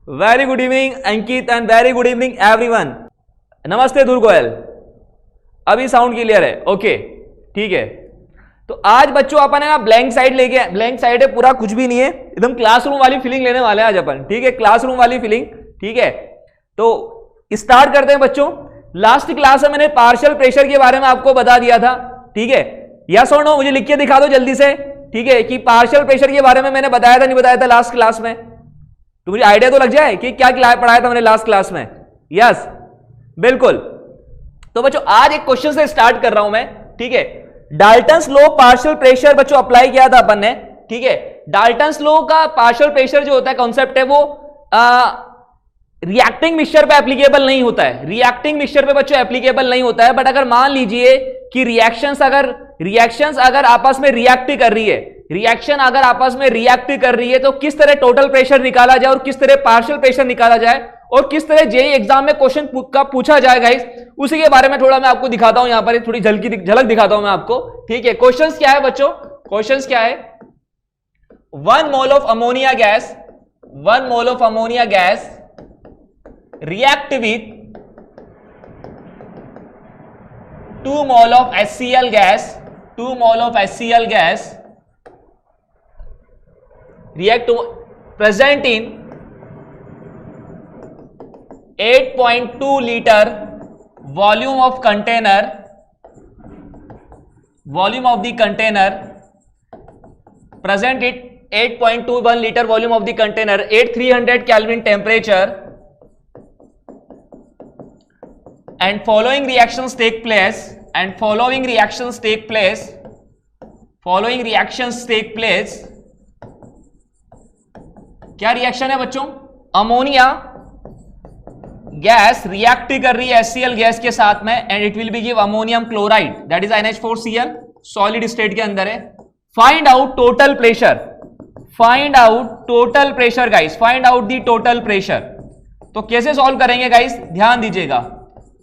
Very good evening Ankit and very good evening everyone. नमस्ते ध्रुव गोयल, अभी sound clear है? Okay ठीक है। तो आज बच्चों अपन है ना ब्लैंक साइड लेके, ब्लैंक साइड है पूरा, कुछ भी नहीं है, एकदम क्लासरूम वाली फीलिंग लेने वाले हैं आज अपन। ठीक है, क्लासरूम वाली फीलिंग। ठीक है, तो स्टार्ट करते हैं बच्चों। लास्ट क्लास में मैंने पार्शियल प्रेशर के बारे में आपको बता दिया था। ठीक है, यस और नो मुझे लिख के दिखा दो जल्दी से। ठीक है, कि पार्शियल प्रेशर के बारे में मैंने बताया था नहीं बताया था लास्ट क्लास में? तो मुझे आइडिया तो लग जाए कि क्या पढ़ाया था मैंने लास्ट क्लास में। यस बिल्कुल। तो बच्चों आज एक क्वेश्चन से स्टार्ट कर रहा हूं मैं। ठीक है, डाल्टन्स लॉ पार्शियल प्रेशर बच्चों अप्लाई किया था अपन ने। ठीक है, डाल्टन्स लॉ का पार्शियल प्रेशर जो होता है कॉन्सेप्ट है वो रिएक्टिंग मिक्सचर पे एप्लीकेबल नहीं होता है। रिएक्टिंग मिक्सचर पे बच्चों एप्लीकेबल नहीं होता है। बट अगर मान लीजिए कि रिएक्शंस अगर आपस में रिएक्ट कर रही है, रिएक्शन अगर आपस में रिएक्ट कर रही है तो किस तरह टोटल प्रेशर निकाला जाए और किस तरह पार्शियल प्रेशर निकाला जाए और किस तरह जेईई एग्जाम में क्वेश्चन का पूछा जाएगा, उसी के बारे में थोड़ा मैं आपको दिखाता हूं। यहां पर थोड़ी झलक दिखाता हूं मैं आपको। ठीक है, क्वेश्चंस क्या है बच्चों? क्वेश्चंस क्या है? 1 मोल of ammonia gas, 1 mole of ammonia gas react with 2 mole of HCl gas, 2 mole of HCl gas react to present in 8.2 liter volume of container, volume of the container present it 8.21 liter volume of the container at 300 Kelvin temperature, and following reactions take place, and following reactions take place, following reactions take place। क्या reaction है बच्चों? Ammonia gas react कर रही है HCl gas के साथ में and it will be give ammonium chloride that is NH4Cl, solid state के अंदर है। Find out total pressure, find out total pressure guys, find out the total pressure. तो कैसे सॉल्व करेंगे गाइस, ध्यान दीजिएगा।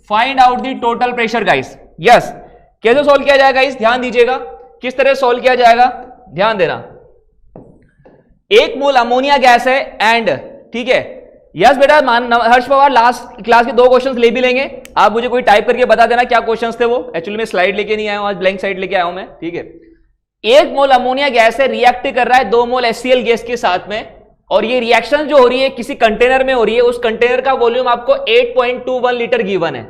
Find out the total pressure guys. Yes, कैसे solve किया जाएगा गाइस, ध्यान दीजिएगा। किस तरह सॉल्व किया जाएगा, ध्यान देना। 1 मोल अमोनिया गैस है एंड, ठीक है, यस बेटा हर्ष पवार लास्ट क्लास के 2 क्वेश्चंस ले भी लेंगे। आप मुझे कोई टाइप करके बता देना क्या क्वेश्चंस थे वो। एक्चुअली मैं स्लाइड लेके नहीं आया हूं, आज ब्लैंक साइड लेके आया हूं मैं। ठीक है, 1 मोल अमोनिया गैस है, रिएक्ट कर रहा है 2 मोल HCl गैस के साथ में, और ये रिएक्शन जो हो रही है किसी कंटेनर में हो रही है। उस कंटेनर का वॉल्यूम आपको 8.21 लीटर गिवन है।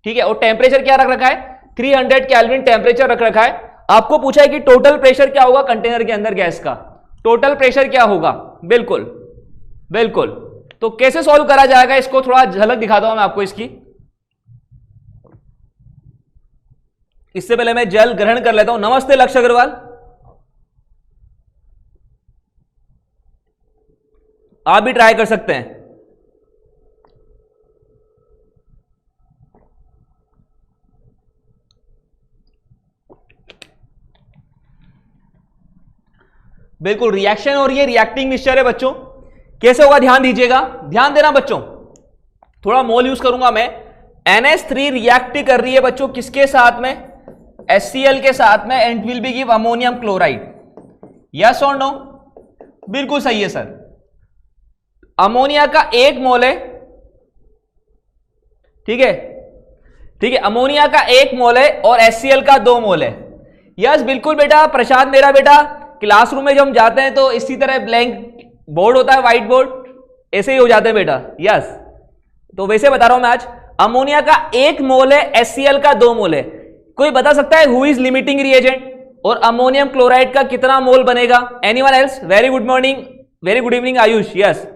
ठीक है, और टेम्परेचर क्या रख रखा है, 300 केल्विन टेम्परेचर रख रखा है। आपको पूछा है कि टोटल प्रेशर क्या होगा कंटेनर के अंदर गैस का, टोटल प्रेशर क्या होगा। बिल्कुल बिल्कुल। तो कैसे सॉल्व करा जाएगा इसको, थोड़ा झलक दिखाता हूं मैं आपको इसकी। इससे पहले मैं जल ग्रहण कर लेता हूं। नमस्ते लक्ष्य अग्रवाल, आप भी ट्राई कर सकते हैं। बिल्कुल, रिएक्शन और ये रिएक्टिंग मिक्सचर है बच्चों। कैसे होगा ध्यान दीजिएगा, ध्यान देना बच्चों। थोड़ा मोल यूज करूंगा मैं। NH3 रिएक्ट कर रही है बच्चों किसके साथ में, HCl के साथ में, and will be give ammonium chloride. Yes or no? बिल्कुल सही है सर। अमोनिया का 1 मोल है, ठीक है, ठीक है, अमोनिया का 1 मोल है और HCl का 2 मोल है। यस बिल्कुल बेटा प्रशांत, मेरा बेटा क्लासरूम में जब हम जाते हैं तो इसी तरह ब्लैंक बोर्ड होता है, व्हाइट बोर्ड, ऐसे ही हो जाते हैं बेटा। यस, तो वैसे बता रहा हूं मैं आज। अमोनिया का 1 मोल है, HCl का 2 मोल है। कोई बता सकता है हु इज लिमिटिंग रिएजेंट, और अमोनियम क्लोराइड का कितना मोल बनेगा? Anyone else? Very good morning, very good evening Ayush. Yes,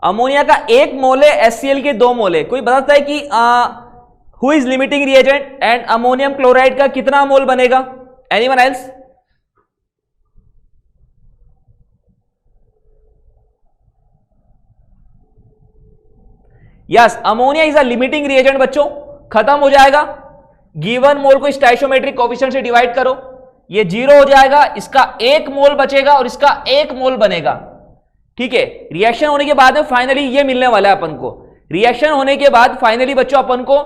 ammonia का 1 मोल है, HCl के 2 मोल है। कोई बता सकता है कि who is limiting reagent and ammonium chloride का कितना मोल बनेगा? Anyone else? Yes, ammonia is a limiting reagent बच्चों। खत्म हो जाएगा, गिवन मोल को स्टोइचियोमेट्रिक कोएफिशिएंट से डिवाइड करो, ये 0 हो जाएगा, इसका 1 मोल बचेगा और इसका 1 मोल बनेगा। ठीक है, रिएक्शन होने के बाद में फाइनली ये मिलने वाला है अपन को। रिएक्शन होने के बाद फाइनली बच्चों अपन को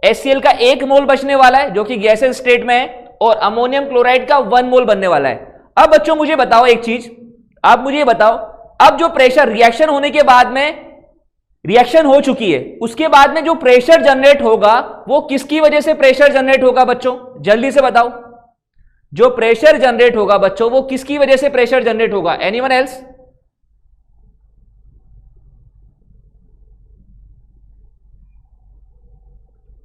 HCl का 1 मोल बचने वाला है जो कि गैसेज स्टेट में है, और अमोनियम क्लोराइड का 1 मोल बनने वाला है। अब बच्चों मुझे बताओ एक चीज, आप मुझे बताओ अब जो प्रेशर रिएक्शन होने के बाद में, रिएक्शन हो चुकी है, उसके बाद में जो प्रेशर जनरेट होगा वो किसकी वजह से प्रेशर जनरेट होगा बच्चों, जल्दी से बताओ। जो प्रेशर जनरेट होगा बच्चों वो किसकी वजह से प्रेशर जनरेट होगा, एनीवन एल्स?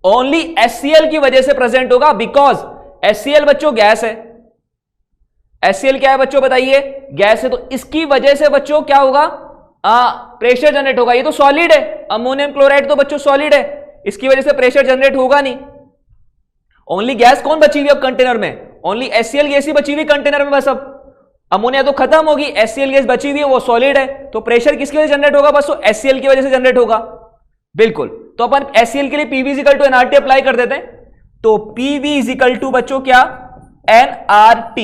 ओनली HCl की वजह से प्रेजेंट होगा, बिकॉज HCl बच्चों गैस है। HCl क्या है बच्चों बताइए, गैस है, तो इसकी वजह से बच्चों क्या होगा, प्रेशर जनरेट होगा। ये तो सॉलिड है, अमोनियम क्लोराइड तो बच्चों सॉलिड है, इसकी वजह से प्रेशर जनरेट होगा नहीं। ओनली गैस कौन बची हुई अब कंटेनर में, ओनली HCl गैस ही बची हुई कंटेनर में बस। अब अमोनिया तो खत्म होगी, HCl गैस बची हुई है, वो सॉलिड है, तो प्रेशर किसकी वजह से जनरेट होगा बस, तो HCl की वजह से जनरेट होगा। बिल्कुल, तो अपन HCl के लिए PV = nRT अप्लाई कर देते हैं, तो PV = बच्चों क्या, nRT।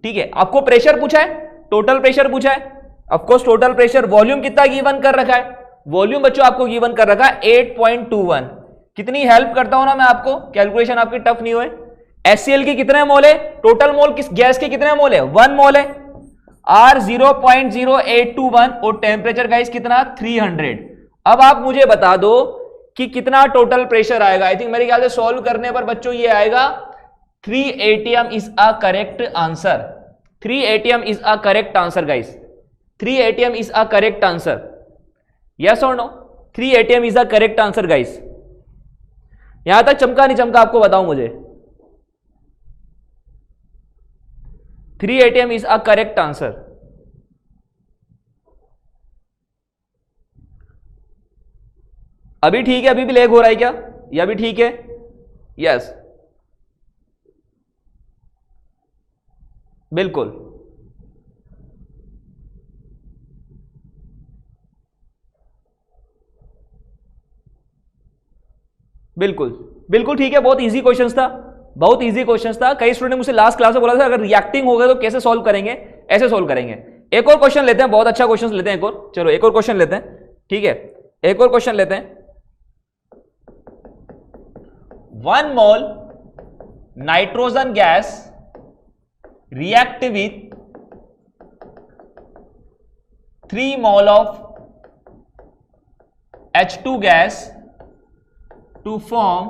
ठीक है, आपको प्रेशर पूछा है, टोटल प्रेशर पूछा है, ऑफकोर्स टोटल प्रेशर। वॉल्यूम कितना गिवन कर रखा है, वॉल्यूम बच्चों आपको गिवन कर रखा है 8.21। कितनी हेल्प करता हूं ना मैं आपको, कैलकुलेशन आपकी टफ नहीं हुए। HCl के कितने मोल है, टोटल मोल किस गैस के कितने मोल है, 1 मोल है, R 0.0821 और टेम्परेचर गाइस कितना 300। अब आप मुझे बता दो कि कितना टोटल प्रेशर आएगा। आई थिंक मेरे ख्याल से सॉल्व करने पर बच्चों ये आएगा 3 atm is a correct answer. 3 atm is a correct answer guys, 3 atm is a correct answer, yes or no? 3 atm is a correct answer guys. यहां तक चमका नहीं चमका आपको बताऊं मुझे, 3 atm is a correct answer. अभी ठीक है, अभी भी लैग हो रहा है क्या, या अभी ठीक है? यस बिल्कुल, बिल्कुल बिल्कुल ठीक है। बहुत इजी क्वेश्चन था, बहुत इजी क्वेश्चन था। कई स्टूडेंट ने मुझे लास्ट क्लास में बोला था अगर रिएक्टिंग हो गया तो कैसे सॉल्व करेंगे, ऐसे सॉल्व करेंगे। एक और क्वेश्चन लेते हैं, बहुत अच्छा क्वेश्चन लेते हैं एक और, चलो एक और क्वेश्चन लेते हैं, ठीक है, एक और क्वेश्चन लेते हैं। 1 mole nitrogen gas react with 3 mole of H2 gas to form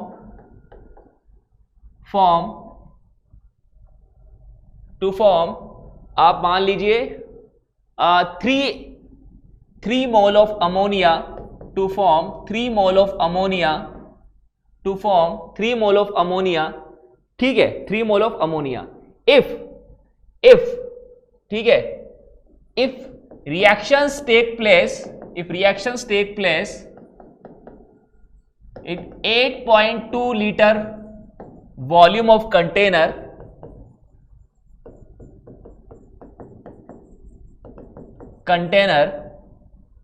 आप मान लीजिए 3 mole of ammonia to form 3 mole of ammonia to form 3 mole of ammonia, ठीक है, 3 मोल ऑफ अमोनिया। इफ ठीक है, if reactions take place in 8.2 liter volume of container,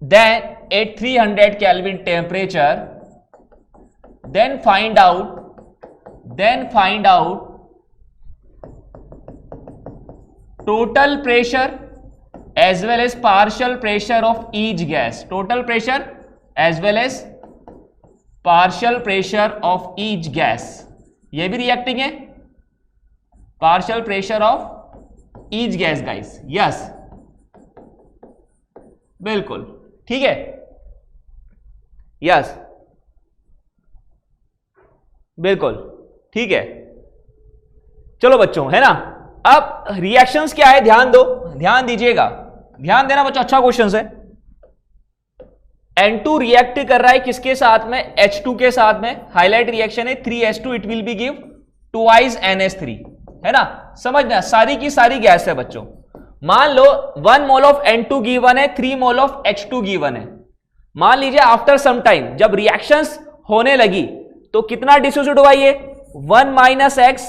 then at 300 Kelvin temperature, then find out total pressure as well as partial pressure of each gas, total pressure as well as partial pressure of each gas। ये भी reacting है, partial pressure of each gas guys, yes बिल्कुल ठीक है, yes बिल्कुल ठीक है। चलो बच्चों, है ना, अब रिएक्शंस क्या है, ध्यान दो, ध्यान दीजिएगा, ध्यान देना बच्चों, अच्छा क्वेश्चन है। N2 रिएक्ट कर रहा है किसके साथ में, H2 के साथ में, हाईलाइट रिएक्शन है 3H2 it will be give 2 NH3, है ना, समझना, सारी की सारी गैस है बच्चों। मान लो 1 मोल ऑफ N2 गिवन है, 3 मोल ऑफ H2 गिवन है। मान लीजिए आफ्टर सम टाइम जब रिएक्शंस होने लगी तो कितना डिसोसिएट हुआ, ये 1 - x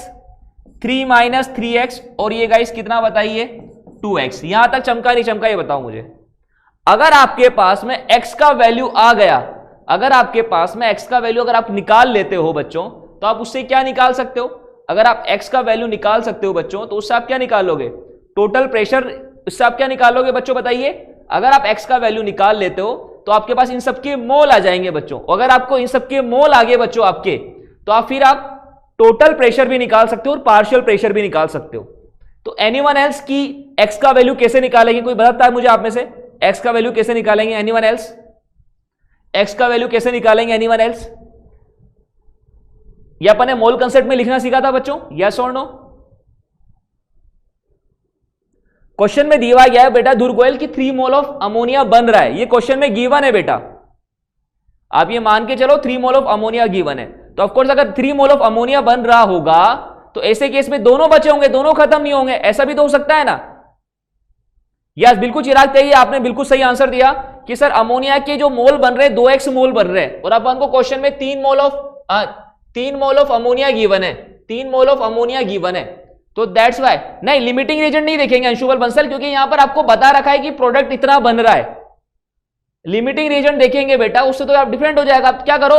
3 - 3x और ये गाइस कितना बताइए 2x। यहां तक चमका नहीं चमका ये बताओ मुझे। अगर आपके पास में x का वैल्यू आ गया, अगर आपके पास में x का वैल्यू अगर आप निकाल लेते हो बच्चों, तो आप उससे क्या निकाल सकते हो, अगर आप x का वैल्यू निकाल सकते हो बच्चों, तो उससे आप क्या निकालोगे, टोटल प्रेशर, उससे आप क्या निकालोगे बच्चों बताइए। अगर आप x का वैल्यू निकाल लेते हो तो आपके पास इन सब के मोल आ जाएंगे बच्चों। अगर आपको इन सब के मोल आ गए बच्चों आपके, तो आप फिर आप टोटल प्रेशर भी निकाल सकते हो और पार्शियल प्रेशर भी निकाल सकते हो। तो एनीवन एल्स की x का वैल्यू कैसे निकालेंगे, कोई बताता है मुझे आप में से, एक्स का वैल्यू कैसे निकालेंगे? Anyone else? एक्स का वैल्यू कैसे निकालेंगे? Anyone else? ये अपन ने मोल कंसेप्ट में लिखना सीखा था बच्चों, यस और नो? क्वेश्चन में दिया गया है बेटा ध्रुव गोयल की 3 मोल ऑफ अमोनिया बन रहा है, ये क्वेश्चन में गिवन है बेटा, आप ये मान के चलो 3 मोल ऑफ अमोनिया गिवन है। तो ऑफकोर्स अगर 3 मोल ऑफ अमोनिया बन रहा होगा तो ऐसे केस में दोनों बचे होंगे, दोनों खत्म नहीं होंगे, ऐसा भी तो हो सकता है ना? यस बिल्कुल चिराग चाहिए, आपने बिल्कुल सही आंसर दिया कि सर अमोनिया के जो मोल बन रहे हैं 2x मोल बन रहे हैं और अपन को क्वेश्चन में 3 मोल ऑफ अमोनिया गिवन है, 3 मोल ऑफ अमोनिया गिवन है, तो दैट्स वाई नहीं लिमिटिंग रीजन नहीं देखेंगे अंशुमन बंसल, क्योंकि यहां पर आपको बता रखा है कि प्रोडक्ट इतना बन रहा है। लिमिटिंग रीजन देखेंगे बेटा उससे तो आप डिफरेंट हो जाएगा। आप क्या करो,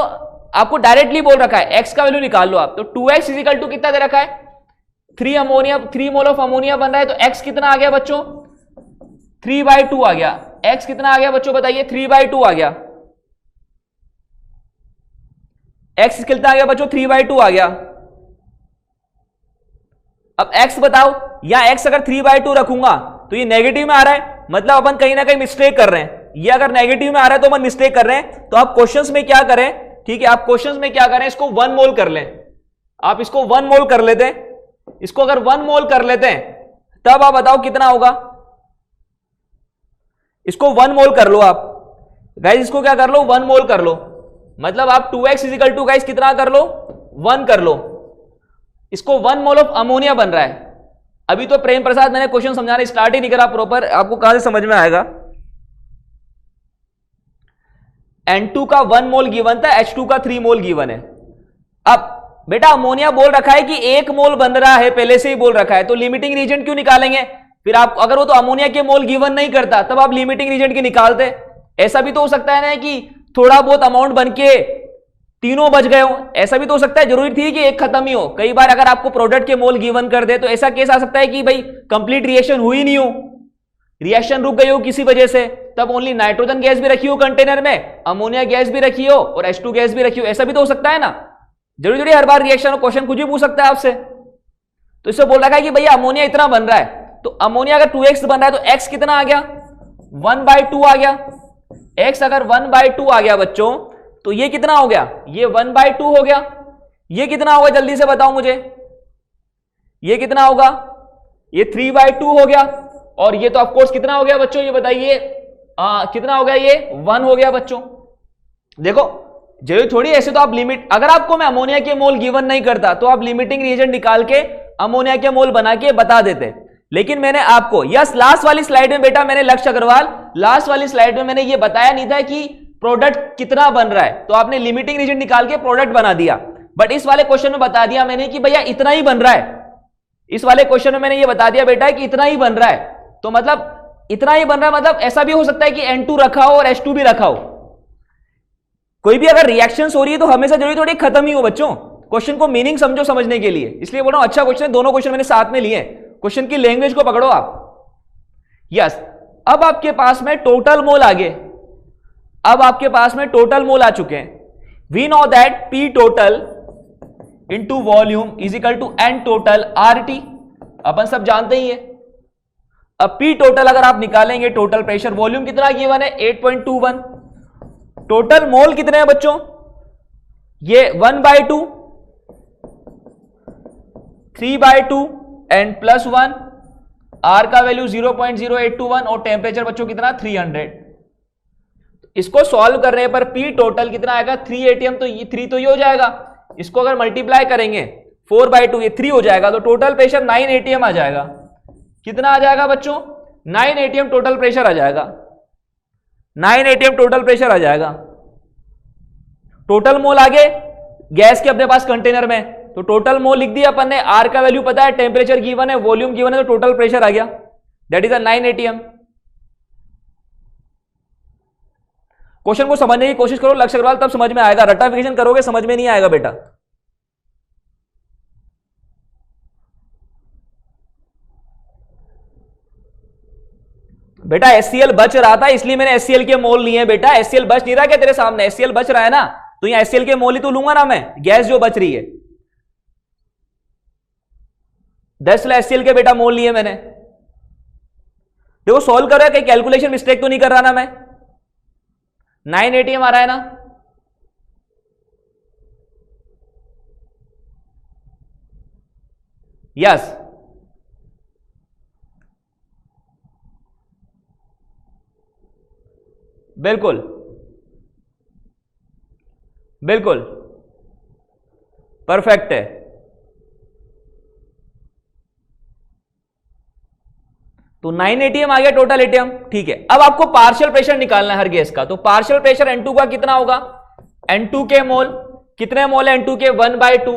आपको डायरेक्टली बोल रखा है एक्स का वैल्यू निकाल लो आप, तो 2x इजिकल टू कितना दे रखा है? 3 मोल ऑफ अमोनिया बन रहा है, तो x कितना आ गया बच्चों? 3/2 आ गया। x कितना आ गया बच्चों बताइए? 3/2 आ गया। x कितना आ गया बच्चों? 3/2 आ गया। अब x बताओ, या x अगर 3/2 रखूंगा तो ये नेगेटिव में आ रहा है, मतलब अपन कहीं ना कहीं मिस्टेक कर रहे हैं। ये अगर नेगेटिव में आ रहा है तो अपन मिस्टेक कर रहे हैं। तो आप क्वेश्चंस में क्या करें, ठीक है, आप क्वेश्चंस में क्या करें, इसको 1 मोल कर लें, आप इसको 1 मोल कर लेते हैं, इसको अगर 1 मोल कर लेते हैं तब आप बताओ कितना होगा? इसको 1 मोल कर लो आप गाइस, इसको क्या कर लो? 1 मोल कर लो, मतलब आप 2x इजिकल टू गाइस कितना कर लो? 1 कर लो। इसको 1 मोल ऑफ अमोनिया बन रहा है। अभी तो प्रेम प्रसाद मैंने क्वेश्चन समझाना स्टार्ट ही नहीं करा प्रॉपर, आपको कहां से समझ में आएगा? N2 का 1 मोल गिवन था, H2 का 3 मोल गिवन है। अब बेटा अमोनिया बोल रखा है कि 1 मोल बन रहा है, पहले से ही बोल रखा है, तो लिमिटिंग रीजन क्यों निकालेंगे? फिर आप अगर वो तो अमोनिया के मोल गिवन नहीं करता तब आप लिमिटिंग रीजन की निकालते। ऐसा भी तो हो सकता है ना कि थोड़ा बहुत अमाउंट बन के तीनों बच गए हो, ऐसा भी तो हो सकता है, जरूरी थी कि एक खत्म ही हो। कई बार अगर आपको प्रोडक्ट के मोल गिवन कर दे तो ऐसा केस आ सकता है कि भाई कंप्लीट रिएक्शन हुई नहीं हो, रिएक्शन रुक गई हो किसी वजह से, तब ओनली नाइट्रोजन गैस भी रखी हो कंटेनर में, अमोनिया गैस भी रखी हो और H2 गैस भी रखी हो, ऐसा भी तो हो सकता है ना? जरूरी हर बार रिएक्शन हो, क्वेश्चन कुछ भी पूछ सकता है आपसे। तो इससे बोल रखा है कि भैया अमोनिया इतना बन रहा है, तो अमोनिया अगर 2x बन रहा है तो x कितना आ गया? 1/2 आ गया। x अगर 1/2 आ गया बच्चों तो ये कितना हो गया? ये 1/2 हो गया। ये कितना होगा जल्दी से बताओ मुझे, ये कितना होगा? ये 3/2 हो गया। और ये तो ऑफकोर्स कितना हो गया बच्चों, ये बताइए कितना हो गया? ये 1 हो गया बच्चों। देखो जरूरी थोड़ी ऐसे तो आप लिमिट, अगर आपको मैं अमोनिया के मोल गिवन नहीं करता तो आप लिमिटिंग रीजन निकाल के अमोनिया के मोल बना के बता देते, लेकिन मैंने आपको यस लास्ट वाली स्लाइड में बेटा मैंने लक्ष्य अग्रवाल लास्ट वाली स्लाइड में मैंने ये बताया नहीं था कि प्रोडक्ट कितना बन रहा है, तो आपने लिमिटिंग रीजन निकाल के प्रोडक्ट बना दिया। बट इस वाले क्वेश्चन में बता दिया मैंने कि भैया इतना ही बन रहा है, इस वाले क्वेश्चन में मैंने ये बता दिया बेटा कि इतना ही बन रहा है, तो मतलब इतना ही बन रहा है, मतलब ऐसा भी हो सकता है कि N2 रखा हो और H2 भी रखा हो। कोई भी अगर रिएक्शंस हो रही है तो हमेशा जरूरी थोड़ी खत्म ही हो बच्चों, क्वेश्चन को मीनिंग समझो समझने के लिए, इसलिए बोल रहा हूं अच्छा क्वेश्चन है, दोनों क्वेश्चन मैंने साथ में लिए, क्वेश्चन की लैंग्वेज को पकड़ो आप। यस अब आपके पास में टोटल मोल आ गए, अब आपके पास में टोटल मोल आ चुके हैं। We know that P total into volume is equal to N total RT, अपन सब जानते ही है। अब P टोटल अगर आप निकालेंगे टोटल प्रेशर, वॉल्यूम कितना गिवन है 8.21, टोटल मोल कितने हैं बच्चों, ये 1/2, 3/2 एंड +1, R का वैल्यू 0.0821 और टेम्परेचर बच्चों कितना 300। इसको सॉल्व करने पर P टोटल कितना आएगा 3 atm, तो ये 3 तो ये हो जाएगा, इसको अगर मल्टीप्लाई करेंगे 4/2 ये 3 हो जाएगा, तो टोटल प्रेशर 9 atm आ जाएगा। कितना आ जाएगा बच्चों 9 atm टोटल प्रेशर आ जाएगा, 9 atm टोटल प्रेशर आ जाएगा। टोटल मोल आगे गैस के अपने पास कंटेनर में, तो टोटल मोल लिख दिया अपन ने, R का वैल्यू पता है, टेम्परेचर गिवन है, वॉल्यूम गिवन है, तो टोटल प्रेशर आ गया, दैट इज 9 atm। क्वेश्चन को समझने की कोशिश करो लक्ष्य अग्रवाल, तब समझ में आएगा, रटाफिकेशन करोगे समझ में नहीं आएगा बेटा। बेटा HCl बच रहा था इसलिए मैंने HCl के मोल लिए बेटा, HCl बच नहीं रहा क्या तेरे सामने, HCl बच रहा है ना, तो यहां HCl के मोल ही तो लूंगा ना मैं, गैस जो बच रही है। 10 HCl के बेटा मोल लिए मैंने, देखो सॉल्व कर रहा है, कहीं कैलकुलेशन मिस्टेक तो नहीं कर रहा ना मैं। 9 ATM आ रहा है ना? यस, बिल्कुल बिल्कुल परफेक्ट है। तो 9 ATM आ गया टोटल एटीएम, ठीक है। अब आपको पार्शियल प्रेशर निकालना है हर गैस का, तो पार्शियल प्रेशर N2 का कितना होगा? N2 के मोल, कितने मोल है N2 के? 1/2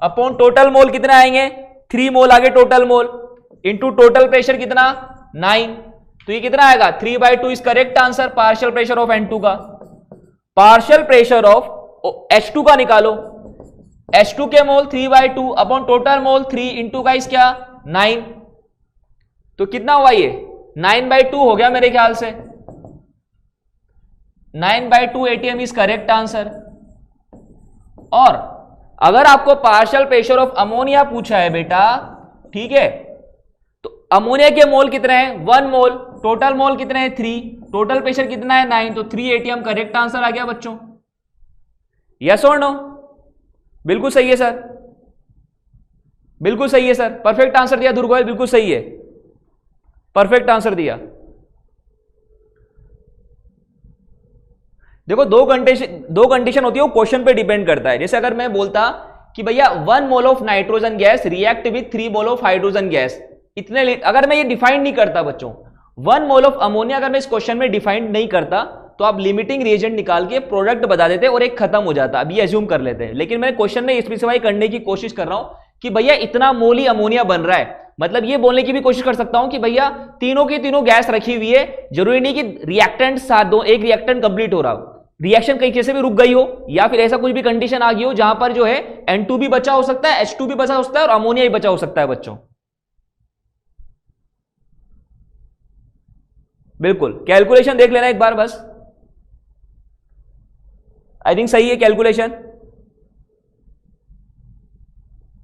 अपॉन टोटल मोल कितने आएंगे? 3 मोल आगे total mole, into total pressure कितना? 9। तो ये कितना आएगा? 3/2 is correct answer partial pressure of N2 का। पार्शियल प्रेशर ऑफ H2 का निकालो, H2 के मोल 3/2 अपॉन टोटल मोल 3 इंटू का इस क्या? 9। तो कितना हुआ ये? 9/2 हो गया मेरे ख्याल से। 9/2 ATM इज करेक्ट आंसर। और अगर आपको पार्शियल प्रेशर ऑफ अमोनिया पूछा है बेटा, ठीक है, तो अमोनिया के मोल कितने हैं? 1 मोल, टोटल मोल कितने हैं? 3, टोटल प्रेशर कितना है? 9, तो 3 ATM करेक्ट आंसर आ गया बच्चों। Yes or no? बिल्कुल सही है सर, बिल्कुल सही है सर, परफेक्ट आंसर दिया दुर्गोयल, बिल्कुल सही है, परफेक्ट आंसर दिया। देखो दो कंडीशन होती है, वो क्वेश्चन पे डिपेंड करता है। जैसे अगर मैं बोलता कि भैया 1 mole of nitrogen gas react with 3 mole of hydrogen gas, इतने अगर मैं ये डिफाइन नहीं करता बच्चों, 1 मोल ऑफ अमोनिया अगर मैं इस क्वेश्चन में डिफाइन नहीं करता, तो आप लिमिटिंग रिएजेंट निकाल के प्रोडक्ट बता देते और एक खत्म हो जाता, अभी एज्यूम कर लेते हैं। लेकिन मैं क्वेश्चन में स्पेसिफाई करने की कोशिश कर रहा हूं कि भैया इतना मोल ही अमोनिया बन रहा है, मतलब ये बोलने की भी कोशिश कर सकता हूं कि भैया तीनों की तीनों गैस रखी हुई है, जरूरी नहीं कि रिएक्टेंट साथ दो, एक रिएक्टेंट कंप्लीट हो रहा हो, रिएक्शन कहीं कैसे भी रुक गई हो, या फिर ऐसा कुछ भी कंडीशन आ गई हो जहां पर जो है N2 भी बचा हो सकता है, H2 भी बचा हो सकता है और अमोनिया भी बचा हो सकता है बच्चों। बिल्कुल, कैलकुलेशन देख लेना एक बार बस, आई थिंक सही है कैलकुलेशन।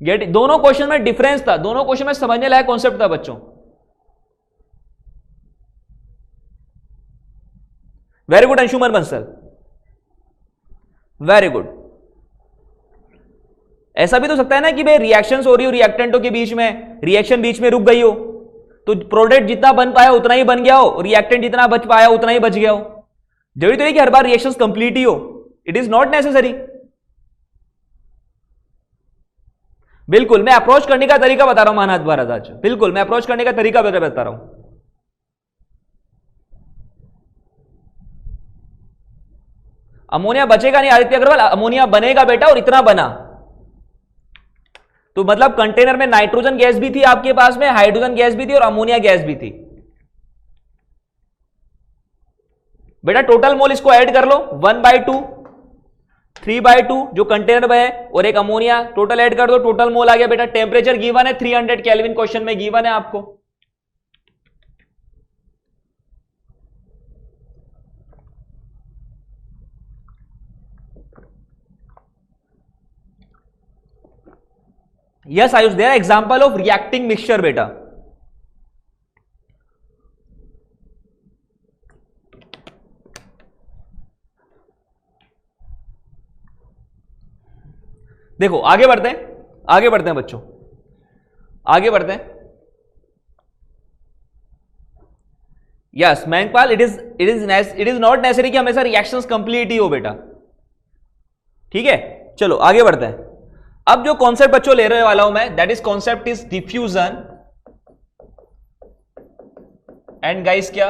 गेट, दोनों क्वेश्चन में डिफरेंस था, दोनों क्वेश्चन में समझने लायक कॉन्सेप्ट था बच्चों। Very good Anshuman Bansal, very good. ऐसा भी तो सकता है ना कि भाई रिएक्शंस हो रही हो रिएक्टेंटों के बीच में, रिएक्शन बीच में रुक गई हो, तो प्रोडक्ट जितना बन पाया उतना ही बन गया हो, रिएक्टेंट जितना बच पाया उतना ही बच गया हो। जरूरी तो नहीं कि हर बार रिएक्शंस कंप्लीट ही हो, इट इज नॉट नेसेसरी। बिल्कुल, मैं अप्रोच करने का तरीका बता रहा हूं महानाथ भारद्वाज, बिल्कुल मैं अप्रोच करने का तरीका बता रहा हूं। अमोनिया बचेगा नहीं आदित्य अग्रवाल, अमोनिया बनेगा बेटा, और इतना बना तो मतलब कंटेनर में नाइट्रोजन गैस भी थी आपके पास में, हाइड्रोजन गैस भी थी और अमोनिया गैस भी थी बेटा। टोटल मोल इसको ऐड कर लो, 1/2, 3/2 जो कंटेनर में है और एक अमोनिया, टोटल ऐड कर दो, टोटल मोल आ गया बेटा। टेम्परेचर गिवन है 300 केल्विन, क्वेश्चन में गिवन है आपको। Yes Ayush, there example of reacting mixture बेटा। देखो आगे बढ़ते हैं, आगे बढ़ते हैं बच्चों, आगे बढ़ते हैं। Yes Mangpal, it is not necessary कि हमेशा रिएक्शंस कंप्लीट ही हो बेटा, ठीक है। चलो आगे बढ़ते हैं। अब जो कॉन्सेप्ट बच्चों ले रहे वाला हूं मैं, that is concept is diffusion and guys क्या?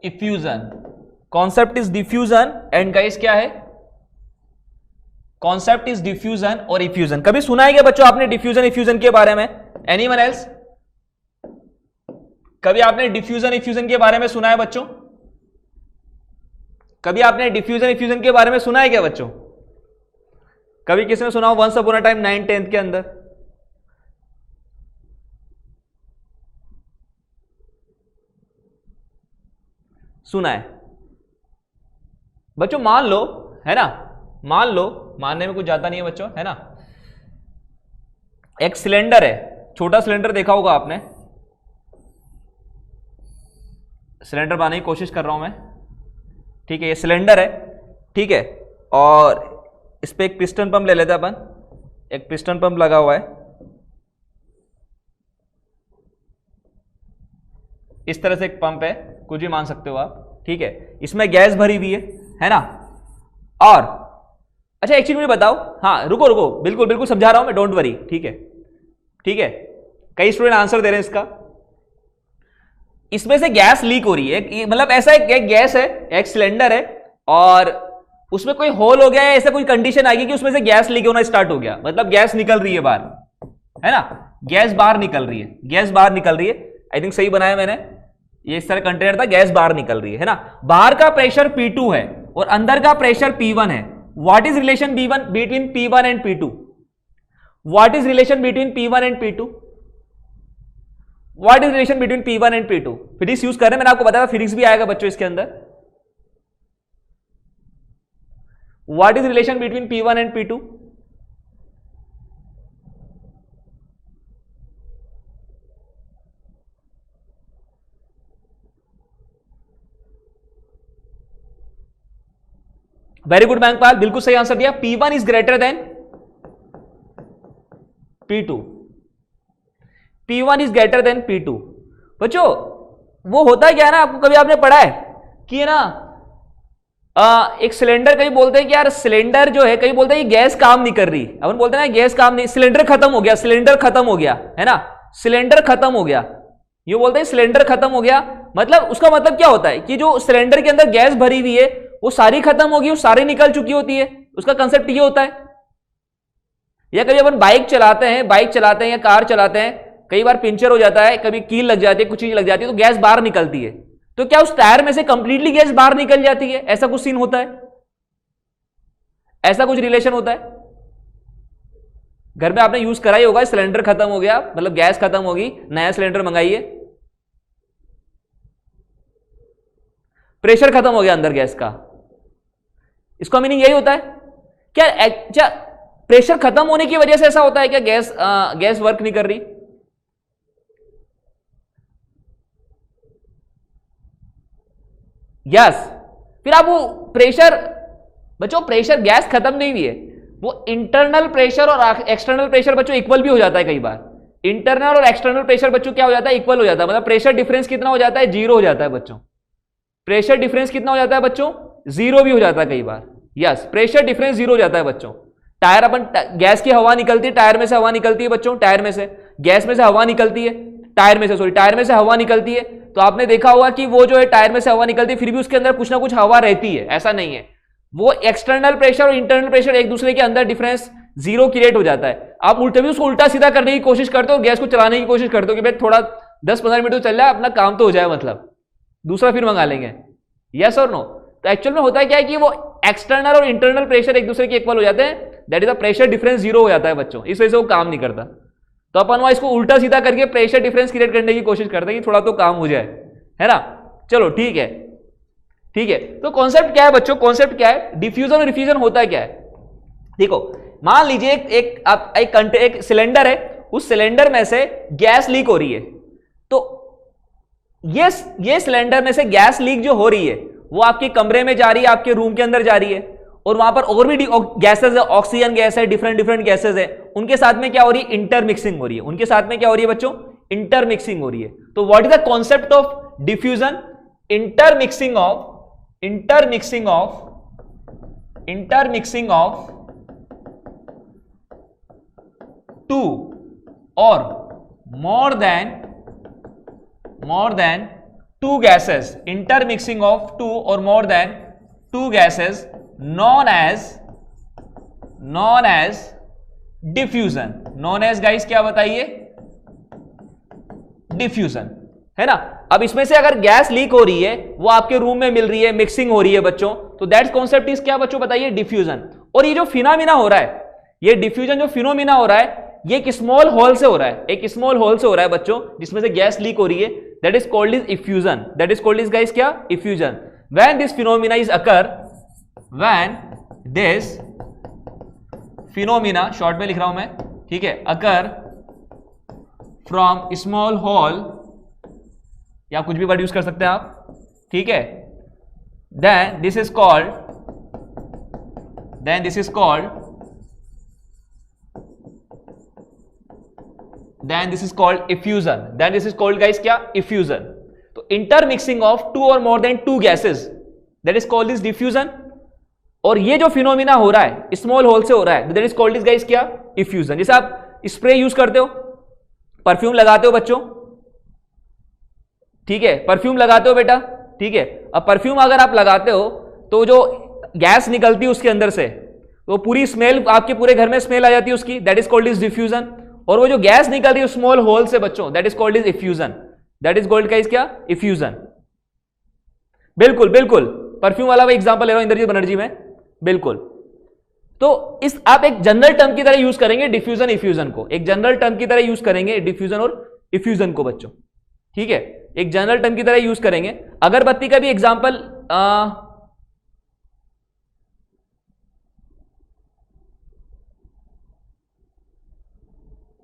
Effusion. Concept is diffusion and guys क्या है? कॉन्सेप्ट इज डिफ्यूजन और इफ्यूजन। कभी सुना है क्या बच्चों आपने डिफ्यूजन इफ्यूजन के बारे में? Anyone else? कभी आपने डिफ्यूजन इफ्यूजन के बारे में सुना है बच्चों? कभी आपने डिफ्यूजन इफ्यूजन के बारे में सुना है क्या बच्चों? कभी किसने सुना हो once upon a time 9th-10th के अंदर? सुना है बच्चों? मान लो, है ना, मान लो, मानने में कुछ जाता नहीं है बच्चों, है ना। एक सिलेंडर है, छोटा सिलेंडर देखा होगा आपने, सिलेंडर बनाने की कोशिश कर रहा हूं मैं, ठीक है, ये सिलेंडर है, ठीक है, और इस पे एक पिस्टन पंप ले लेते हैं अपन, एक पिस्टन पंप लगा हुआ है, इस तरह से एक पंप है, कुछ भी मान सकते हो आप, ठीक है, इसमें गैस भरी हुई है ना। और अच्छा एक चीज मुझे बताओ, हाँ रुको रुको, बिल्कुल बिल्कुल समझा रहा हूं मैं, डोंट वरी, ठीक है, ठीक है, कई स्टूडेंट आंसर दे रहे हैं इसका। इसमें से गैस लीक हो रही है, मतलब ऐसा एक गैस है, एक सिलेंडर है, और उसमें कोई होल हो गया है, ऐसा कोई कंडीशन आएगी कि उसमें से गैस लीक होना स्टार्ट हो गया, मतलब गैस निकल रही है बाहर, है ना, गैस बाहर निकल रही है, गैस बाहर निकल रही है। आई थिंक सही बनाया मैंने, ये इस तरह कंटेनर था, गैस बाहर निकल रही है ना। बाहर का प्रेशर P2 है और अंदर का प्रेशर P1 है। What is relation between P1 and P2? What is relation between P1 and P2? What is relation between P1 and P2? Physics use कर रहे हैं, मैंने आपको बताया फिजिक्स भी आएगा बच्चों इसके अंदर। What is relation between P1 and P2? Very good बैंकपाल, बिल्कुल सही आंसर दिया। P1 is greater than P2। P1 is greater than P2। बच्चों वो होता है क्या है ना, आपको कभी आपने पढ़ा है कि ना एक सिलेंडर, कहीं बोलते हैं कि यार सिलेंडर जो है, कहीं बोलते हैं कि गैस काम नहीं कर रही, अपन बोलते हैं ना गैस काम नहीं, सिलेंडर खत्म हो गया, सिलेंडर खत्म हो गया, है ना, सिलेंडर खत्म हो गया, ये बोलते हैं सिलेंडर खत्म हो गया। मतलब उसका मतलब क्या होता है कि जो सिलेंडर के अंदर गैस भरी हुई है वो सारी खत्म होगी, वो सारी निकल चुकी होती है, उसका कंसेप्ट ये होता है। या कभी अपन बाइक चलाते हैं या कार चलाते हैं, कई बार पंचर हो जाता है, कभी कील लग जाती है, कुछ चीज लग जाती है, तो गैस बाहर निकलती है, तो क्या उस टायर में से कंप्लीटली गैस बाहर निकल जाती है? ऐसा कुछ सीन होता है, ऐसा कुछ रिलेशन होता है। घर में आपने यूज करा ही होगा, सिलेंडर खत्म हो गया, मतलब गैस खत्म होगी, नया सिलेंडर मंगाइए, प्रेशर खत्म हो गया अंदर गैस का, इसका मीनिंग यही होता है क्या? प्रेशर खत्म होने की वजह से ऐसा होता है क्या गैस वर्क नहीं कर रही? यस। फिर आप वो प्रेशर, बच्चों प्रेशर गैस खत्म नहीं हुई है, वो इंटरनल प्रेशर और एक्सटर्नल प्रेशर बच्चों इक्वल भी हो जाता है कई बार। इंटरनल और एक्सटर्नल प्रेशर बच्चों क्या हो जाता है? इक्वल हो जाता है, मतलब प्रेशर डिफरेंस कितना हो जाता है? 0 हो जाता है बच्चों। प्रेशर डिफरेंस कितना हो जाता है बच्चों? 0 भी हो जाता है कई बार। यस, प्रेशर डिफरेंस 0 हो जाता है बच्चों। टायर अपन गैस की हवा निकलती है, टायर में से हवा निकलती है बच्चों, टायर में से गैस में से हवा निकलती है, टायर में से सॉरी टायर में से हवा निकलती है, तो आपने देखा होगा कि वो जो है टायर में से हवा निकलती है, फिर भी उसके अंदर कुछ ना कुछ हवा रहती है, ऐसा नहीं है। वो एक्सटर्नल प्रेशर और इंटरनल प्रेशर एक दूसरे के अंदर डिफरेंस 0 क्रिएट हो जाता है। आप उल्टे भी उसको उल्टा सीधा करने की कोशिश करते हो, गैस को चलाने की कोशिश करते हो कि भाई थोड़ा 10-15 मिनट तो चल रहा है, अपना काम तो हो जाए, मतलब दूसरा फिर मंगा लेंगे। Yes or no? तो एक्चुअल में होता है क्या है कि वो एक्सटर्नल और इंटरनल प्रेशर एक दूसरे के इक्वल हो जाते हैं, that is the pressure difference 0 हो जाता है बच्चों, इस वजह से वो काम नहीं करता। तो अपन वहां इसको उल्टा सीधा करके प्रेशर डिफरेंस क्रिएट करने की कोशिश करते हैं कि थोड़ा तो काम हो जाए, है ना। चलो ठीक है, ठीक है। तो कॉन्सेप्ट क्या है बच्चों? कॉन्सेप्ट क्या है? डिफ्यूजन और रिफ्यूजन होता है क्या है? देखो मान लीजिए एक सिलेंडर है, उस सिलेंडर में से गैस लीक हो रही है, तो ये सिलेंडर में से गैस लीक जो हो रही है वो आपके कमरे में जा रही है, आपके रूम के अंदर जा रही है, और वहां पर और भी गैसेस है, ऑक्सीजन गैस है, डिफरेंट गैसेस है, उनके साथ में क्या हो रही है? इंटरमिक्सिंग हो रही है। उनके साथ में क्या हो रही है बच्चों? इंटरमिक्सिंग हो रही है। तो what is the concept of diffusion? Intermixing of two और more than two gases, intermixing of two or more than two gases, known as diffusion। known as guys क्या बताइए? डिफ्यूजन, है ना। अब इसमें से अगर गैस लीक हो रही है, वो आपके रूम में मिल रही है, मिक्सिंग हो रही है बच्चों, तो दैट कॉन्सेप्ट इज क्या बच्चों बताइए? डिफ्यूजन। और ये जो फिनोमिना हो रहा है, ये डिफ्यूजन जो फिनोमिना हो रहा है, ये एक स्मॉल होल से हो रहा है, एक स्मॉल होल से हो रहा है बच्चों, जिसमें से गैस लीक हो रही है, that is called is effusion. That is called is guys क्या? Effusion. When this phenomena is occur, when this phenomena, short में लिख रहा हूं मैं, ठीक है, अकर फ्रॉम स्मॉल होल, या कुछ भी वर्ड यूज कर सकते हैं आप, ठीक है, then this is called effusion. Then this is called guys क्या, इफ्यूजन। तो इंटरमिक्सिंग ऑफ टू और more than two gases, that is called is diffusion. और ये जो फिनोमिना हो रहा है स्मॉल होल से हो रहा है, that is called is guys क्या, इफ्यूजन। जैसे आप स्प्रे यूज करते हो, परफ्यूम लगाते हो बच्चों, ठीक है, परफ्यूम लगाते हो बेटा, ठीक है। अब परफ्यूम अगर आप लगाते हो तो जो गैस निकलती है उसके अंदर से, तो पूरी स्मेल, आपके पूरे घर में स्मेल आ जाती है उसकी, that is called is diffusion. और वो जो गैस निकल रही है स्मॉल होल से बच्चों, that is called is effusion. That is called guys क्या, इफ्यूजन। बिल्कुल बिल्कुल, परफ्यूम वाला एग्जांपल ले रहा हूं इंद्रजीत बनर्जी में, बिल्कुल। तो इस आप एक जनरल टर्म की तरह यूज करेंगे डिफ्यूजन इफ्यूजन को, एक जनरल टर्म की तरह यूज करेंगे डिफ्यूजन और इफ्यूजन को बच्चों, ठीक है, एक जनरल टर्म की तरह यूज करेंगे। अगरबत्ती का भी एग्जांपल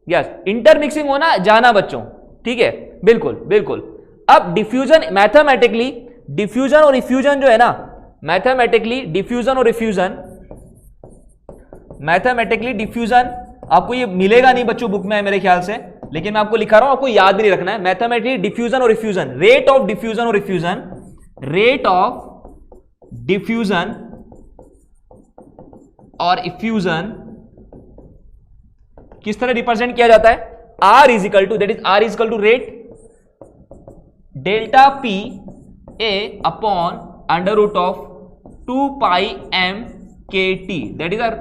यस, इंटरमिक्सिंग होना जाना बच्चों, ठीक है, बिल्कुल बिल्कुल। अब डिफ्यूजन, मैथमेटिकली डिफ्यूजन और इफ्यूजन जो है ना, मैथमेटिकली डिफ्यूजन और इफ्यूजन, मैथमेटिकली डिफ्यूजन आपको ये मिलेगा नहीं बच्चों बुक में मेरे ख्याल से, लेकिन मैं आपको लिखा रहा हूं, आपको याद भी नहीं रखना है। मैथमेटिकली डिफ्यूजन और इफ्यूजन, रेट ऑफ डिफ्यूजन और इफ्यूजन, रेट ऑफ डिफ्यूजन और इफ्यूजन किस तरह रिप्रेजेंट किया जाता है, R is equal to, that is R is equal to rate delta P A upon under root of 2 pi M K T, that is our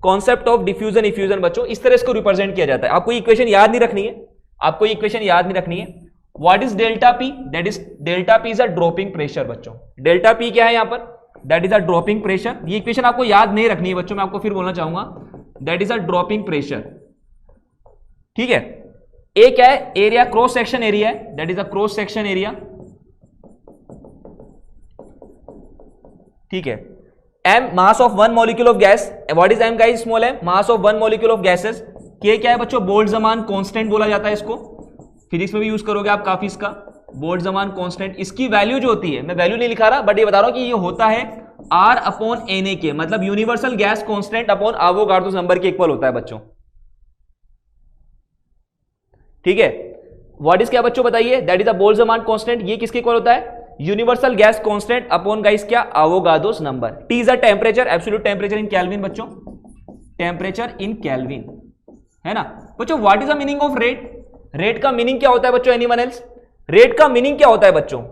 concept of diffusion effusion बच्चों। इस तरह इसको represent किया जाता है। आपको इक्वेशन याद नहीं रखनी है, आपको इक्वेशन याद नहीं रखनी है। What is delta P, that is delta P is a dropping pressure बच्चों। डेल्टा पी क्या है यहां पर, that is a dropping pressure. ये इक्वेशन आपको याद नहीं रखनी है बच्चों, मैं आपको फिर बोलना चाहूंगा, that is a dropping pressure, ठीक है। ए क्या है, एरिया, क्रॉस सेक्शन एरिया है, that is a cross section area, ठीक है। M, mass of one molecule of gas, what is M guys, small M, mass of one molecule of gases. K क्या है बच्चों, Boltzmann constant बोला जाता है इसको, फिजिक्स में भी यूज करोगे आप काफी इसका, बोल्ट्जमान कांस्टेंट। इसकी वैल्यू जो होती है, मैं वैल्यू नहीं लिखा रहा, बट ये बता रहा हूं कि ये होता है आर अपॉन एन ए के, मतलब universal gas constant upon Avogadro number के इक्वल होता है बच्चों, ठीक है। व्हाट इज क्या बच्चों बताइए, that is the Boltzmann constant, ये किसके इक्वल होता है, universal gas constant upon guys क्या, Avogadro's number. T is a temperature, absolute temperature in Kelvin बच्चों, टेम्परेचर इन केल्विन, है ना बच्चों। What is the meaning of rate, rate का मीनिंग क्या होता है बच्चों, एनीवन एल्स, रेट का मीनिंग क्या होता है बच्चों,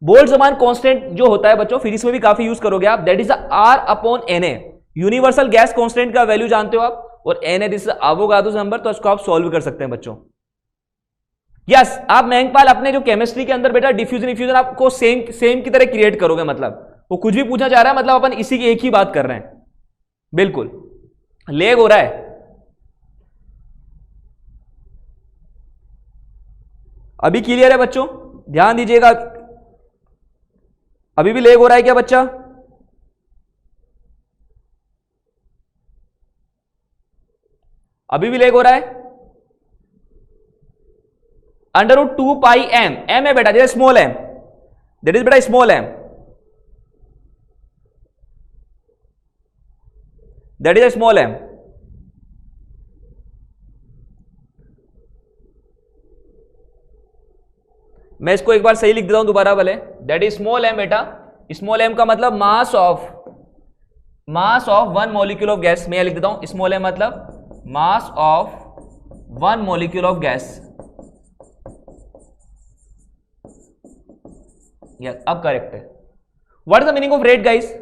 बोल्ट्जमान कांस्टेंट जो होता है बच्चों, फिजिक्स में भी काफी यूज करोगे आप, that is R upon N A, universal gas constant का वैल्यू जानते हो आप, और N A this Avogadro's number, तो इसको आप सॉल्व कर सकते हैं बच्चों। यस आप महंगपाल अपने जो केमिस्ट्री के अंदर बेटा डिफ्यूजन इफ्यूजन आपको सेम की तरह क्रिएट करोगे, मतलब वो कुछ भी पूछा जा रहा है, मतलब अपन इसी की एक ही बात कर रहे हैं, बिल्कुल। लेग हो रहा है, अभी क्लियर है बच्चों, ध्यान दीजिएगा, अभी भी लेग हो रहा है क्या बच्चा, अभी भी लेग हो रहा है। Under root 2 pi M, M है बेटा, जैसे स्मॉल एम, दैट इज बेटा small M, that is a small M. मैं इसको एक बार सही लिख देता हूं दोबारा भले, दैट इज स्मॉल एम बेटा, स्मॉल एम का मतलब मास of one molecule of gas, मैं लिख देता हूं स्मॉल एम मतलब मास of one molecule of gas. Yes अब करेक्ट है। What is the meaning of rate guys,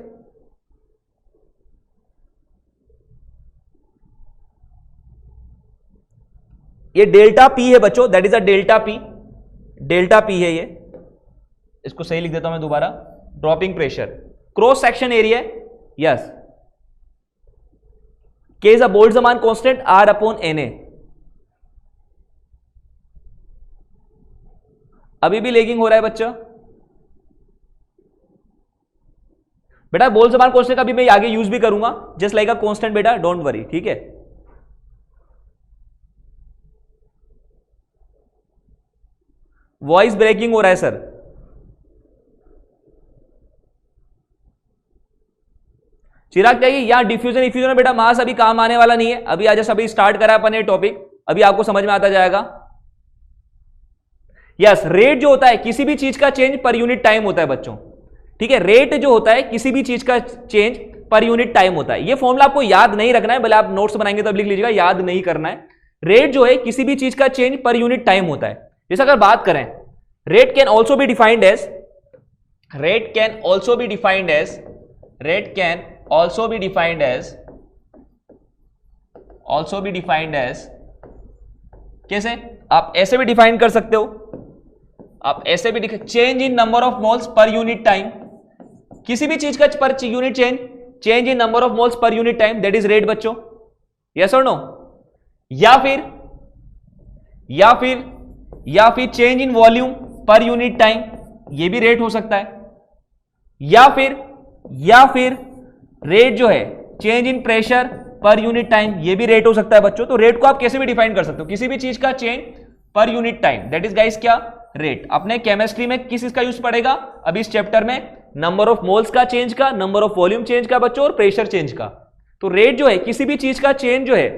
ये डेल्टा पी है बच्चों, that is a delta P, delta P है ये, इसको सही लिख देता हूं मैं दोबारा, dropping pressure, cross section area, yes, के is a Boltzmann constant R upon N A. अभी भी लेगिंग हो रहा है बच्चा बेटा, बोल्ट्जमान कांस्टेंट का भी मैं आगे यूज भी करूंगा, जस्ट लाइक अ कांस्टेंट बेटा, डोंट वरी, ठीक है। वॉइस ब्रेकिंग हो रहा है सर। चिराग चाहिए या डिफ्यूजन इफ्यूजन बेटा मास अभी काम आने वाला नहीं है, अभी आज अभी स्टार्ट करा अपन ये टॉपिक, अभी आपको समझ में आता जाएगा। यस, रेट जो होता है किसी भी चीज का चेंज पर यूनिट टाइम होता है बच्चों, ठीक है। रेट जो होता है किसी भी चीज का चेंज पर यूनिट टाइम होता है। ये फॉर्मूला आपको याद नहीं रखना है, भले आप नोट्स बनाएंगे तब लिख लीजिएगा, याद नहीं करना है। रेट जो है किसी भी चीज का चेंज पर यूनिट टाइम होता है। जैसे अगर बात करें, rate can also be defined as, rate can also be defined as, rate can also be defined as, also be defined as, कैसे? आप ऐसे भी डिफाइन कर सकते हो, आप ऐसे भी change in number of moles per unit time, किसी भी चीज का per unit change in number of moles per unit time, that is rate बच्चों। Yes or no? या फिर change in volume per unit time, ये भी रेट हो सकता है। या फिर रेट जो है change in pressure per unit time, ये भी रेट हो सकता है बच्चों। तो रेट को आप कैसे भी डिफाइन कर सकते हो, किसी भी चीज का change per unit time, that is guys क्या? रेट। अपने केमिस्ट्री में किस इसका यूज पड़ेगा अभी इस चैप्टर में? नंबर ऑफ मोल्स का चेंज का, नंबर ऑफ वॉल्यूम चेंज का बच्चों, और प्रेशर चेंज का। तो रेट जो है किसी भी चीज का चेंज जो है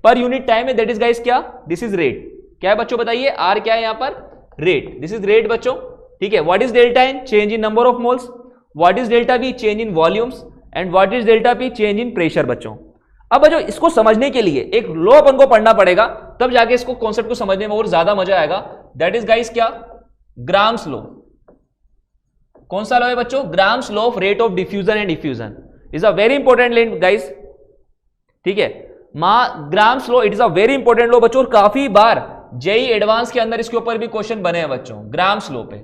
पर यूनिट टाइम है, दैट इज गाइस क्या? This is rate. क्या है बच्चों बताइए? आर क्या है यहां पर? रेट। दिस इज रेट बच्चों, ठीक है। What is delta N? Change in number of moles. What is delta V? Change in volumes. And what is delta P? Change in pressure बच्चों। अब बच्चों इसको समझने के लिए एक लॉ अपन को पढ़ना पड़ेगा, तब जाके इसको कॉन्सेप्ट को समझने में और ज्यादा मजा आएगा। दैट इज गाइस क्या? Grams law. कौन सा लॉ है बच्चों? Grams law of rate of diffusion and diffusion is a very important law guys, ठीक है। Grams law, it is a very important law बच्चों, और काफी बार जेई एडवांस के अंदर इसके ऊपर भी क्वेश्चन बने हैं बच्चों, ग्राम्स लॉ पे।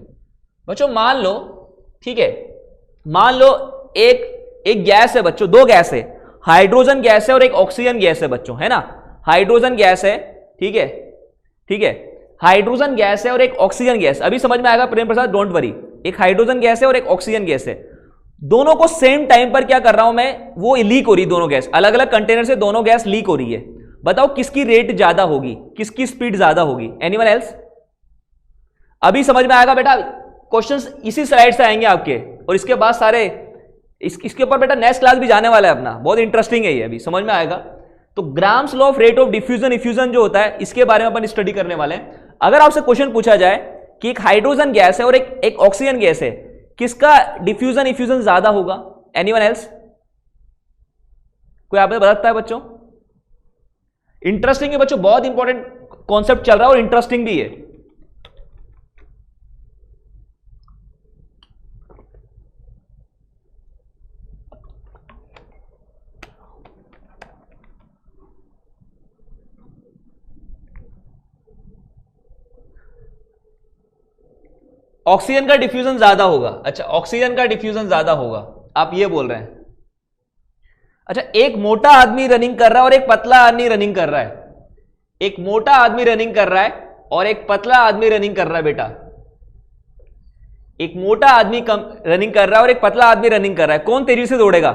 बच्चों मान लो, ठीक है, मान लो एक गैस है बच्चों, दो गैस है, हाइड्रोजन गैस है और एक ऑक्सीजन गैस है बच्चों, है ना। हाइड्रोजन गैस है, ठीक है, ठीक है, हाइड्रोजन गैस है और एक ऑक्सीजन गैस। अभी समझ में आएगा प्रेम प्रसाद, डोंट वरी। एक हाइड्रोजन गैस है और एक ऑक्सीजन गैस है, दोनों को सेम टाइम पर क्या कर रहा हूं मैं, वो लीक हो रही, दोनों गैस अलग अलग कंटेनर से दोनों गैस लीक हो रही है। बताओ किसकी रेट ज्यादा होगी, किसकी स्पीड ज्यादा होगी? Anyone else? अभी समझ में आएगा बेटा, क्वेश्चंस इसी स्लाइड से आएंगे आपके, और इसके बाद सारे इसके ऊपर बेटा नेक्स्ट क्लास भी जाने वाला है अपना, बहुत इंटरेस्टिंग है ये, अभी समझ में आएगा। तो grams law of rate of diffusion effusion जो होता है, इसके बारे में अपन स्टडी करने वाले हैं। अगर आपसे क्वेश्चन पूछा जाए कि एक हाइड्रोजन गैस है और एक ऑक्सीजन गैस है, किसका डिफ्यूजन इफ्यूजन ज्यादा होगा? Anyone else? कोई आपने बता सकता है बच्चों? इंटरेस्टिंग है बच्चों, बहुत इंपॉर्टेंट कॉन्सेप्ट चल रहा है और इंटरेस्टिंग भी है। ऑक्सीजन का डिफ्यूजन ज्यादा होगा। अच्छा, ऑक्सीजन का डिफ्यूजन ज्यादा होगा, आप ये बोल रहे हैं। अच्छा, एक मोटा आदमी रनिंग कर रहा है और एक पतला आदमी रनिंग कर रहा है, एक मोटा आदमी रनिंग कर रहा है और एक पतला आदमी रनिंग कर रहा है बेटा। एक मोटा आदमी रनिंग कर रहा है और एक पतला आदमी रनिंग कर रहा है, कौन तेजी से दौड़ेगा?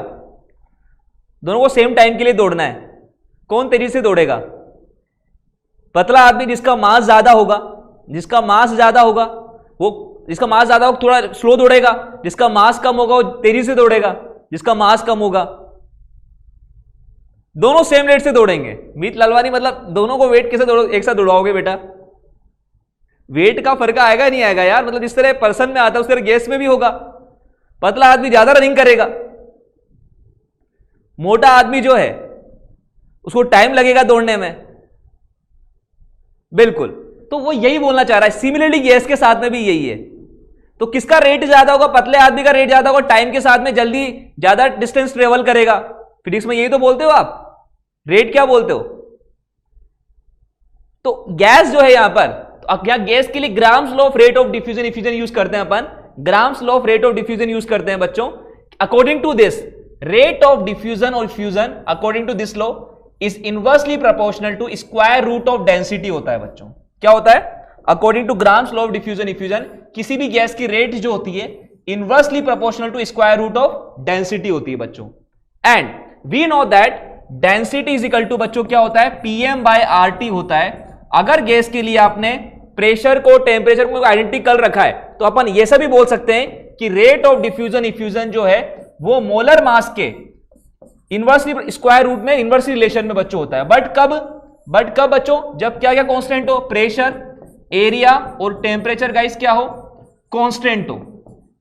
दोनों को सेम टाइम के लिए दौड़ना है, कौन तेजी से दौड़ेगा? पतला आदमी जिसका मास ज्यादा होगा, जिसका मास ज्यादा होगा वो, जिसका मास ज्यादा होगा थोड़ा स्लो दौड़ेगा, जिसका मास कम होगा वो तेजी से दौड़ेगा, जिसका मास कम होगा। दोनों सेम रेट से दौड़ेंगे। मीत लालवानी, मतलब दोनों को वेट कैसे एक साथ दौड़ाओगे बेटा? वेट का फर्क आएगा नहीं आएगा यार, मतलब जिस तरह पर्सन में आता है उस तरह गैस में भी होगा। पतला आदमी ज्यादा रनिंग करेगा, मोटा आदमी जो है उसको टाइम लगेगा दौड़ने में, बिल्कुल। तो वो यही बोलना चाह रहा है। सिमिलरली गैस के साथ में भी यही है। तो किसका रेट ज्यादा होगा? पतले आदमी का रेट ज्यादा होगा, टाइम के साथ में जल्दी ज्यादा डिस्टेंस ट्रेवल करेगा। फिजिक्स में यही तो बोलते हो आप, रेट क्या बोलते हो? तो गैस जो है यहां पर, तो क्या गैस के लिए Graham's law of rate of diffusion effusion use करते हैं अपन, Graham's law of rate of diffusion use करते हैं बच्चों। According to this, rate of diffusion और fusion according to this law is inversely proportional to square root of density होता है बच्चों। क्या होता है? According to Graham's law of diffusion effusion, किसी भी गैस की रेट जो होती है inversely proportional to square root of density होती है बच्चों। And we know that density is equal to बच्चों क्या होता है? पीएम बाय आरटी होता है। अगर गैस के लिए आपने प्रेशर को टेम्परेचर को आइडेंटिकल रखा है, तो अपन ये सब भी बोल सकते हैं कि रेट ऑफ डिफ्यूजन इफ्यूजन जो है वो मोलर मास के इनवर्सली स्क्वायर रूट में इनवर्सली रिलेशन में बच्चों होता है। बट कब बच्चों? जब क्या क्या कांस्टेंट हो, प्रेशर, एरिया और टेम्परेचर गाइस क्या हो, कांस्टेंट हो।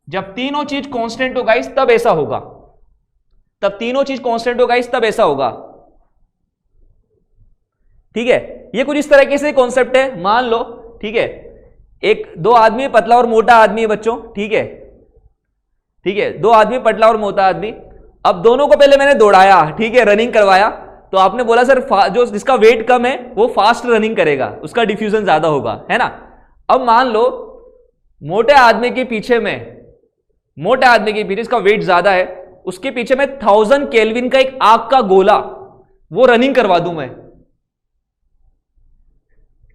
जब तीनों चीज कांस्टेंट हो गाइस तब ऐसा होगा, तब तीनों चीज कांस्टेंट हो गाइस तब ऐसा होगा। ठीक है, ये कुछ इस तरीके से कॉन्सेप्ट है। मान लो, ठीक है, एक दो आदमी पतला और मोटा आदमी है बच्चों, ठीक है, ठीक है, दो आदमी पतला और मोटा आदमी। अब दोनों को पहले मैंने दौड़ाया, ठीक है, रनिंग करवाया, तो आपने बोला सर जो जिसका वेट कम है वो फास्ट रनिंग करेगा, उसका डिफ्यूजन ज्यादा होगा, है ना। अब मान लो मोटे आदमी के पीछे जिसका वेट ज्यादा है उसके पीछे में 1000 केल्विन का एक आग का गोला वो रनिंग करवा दूं मैं,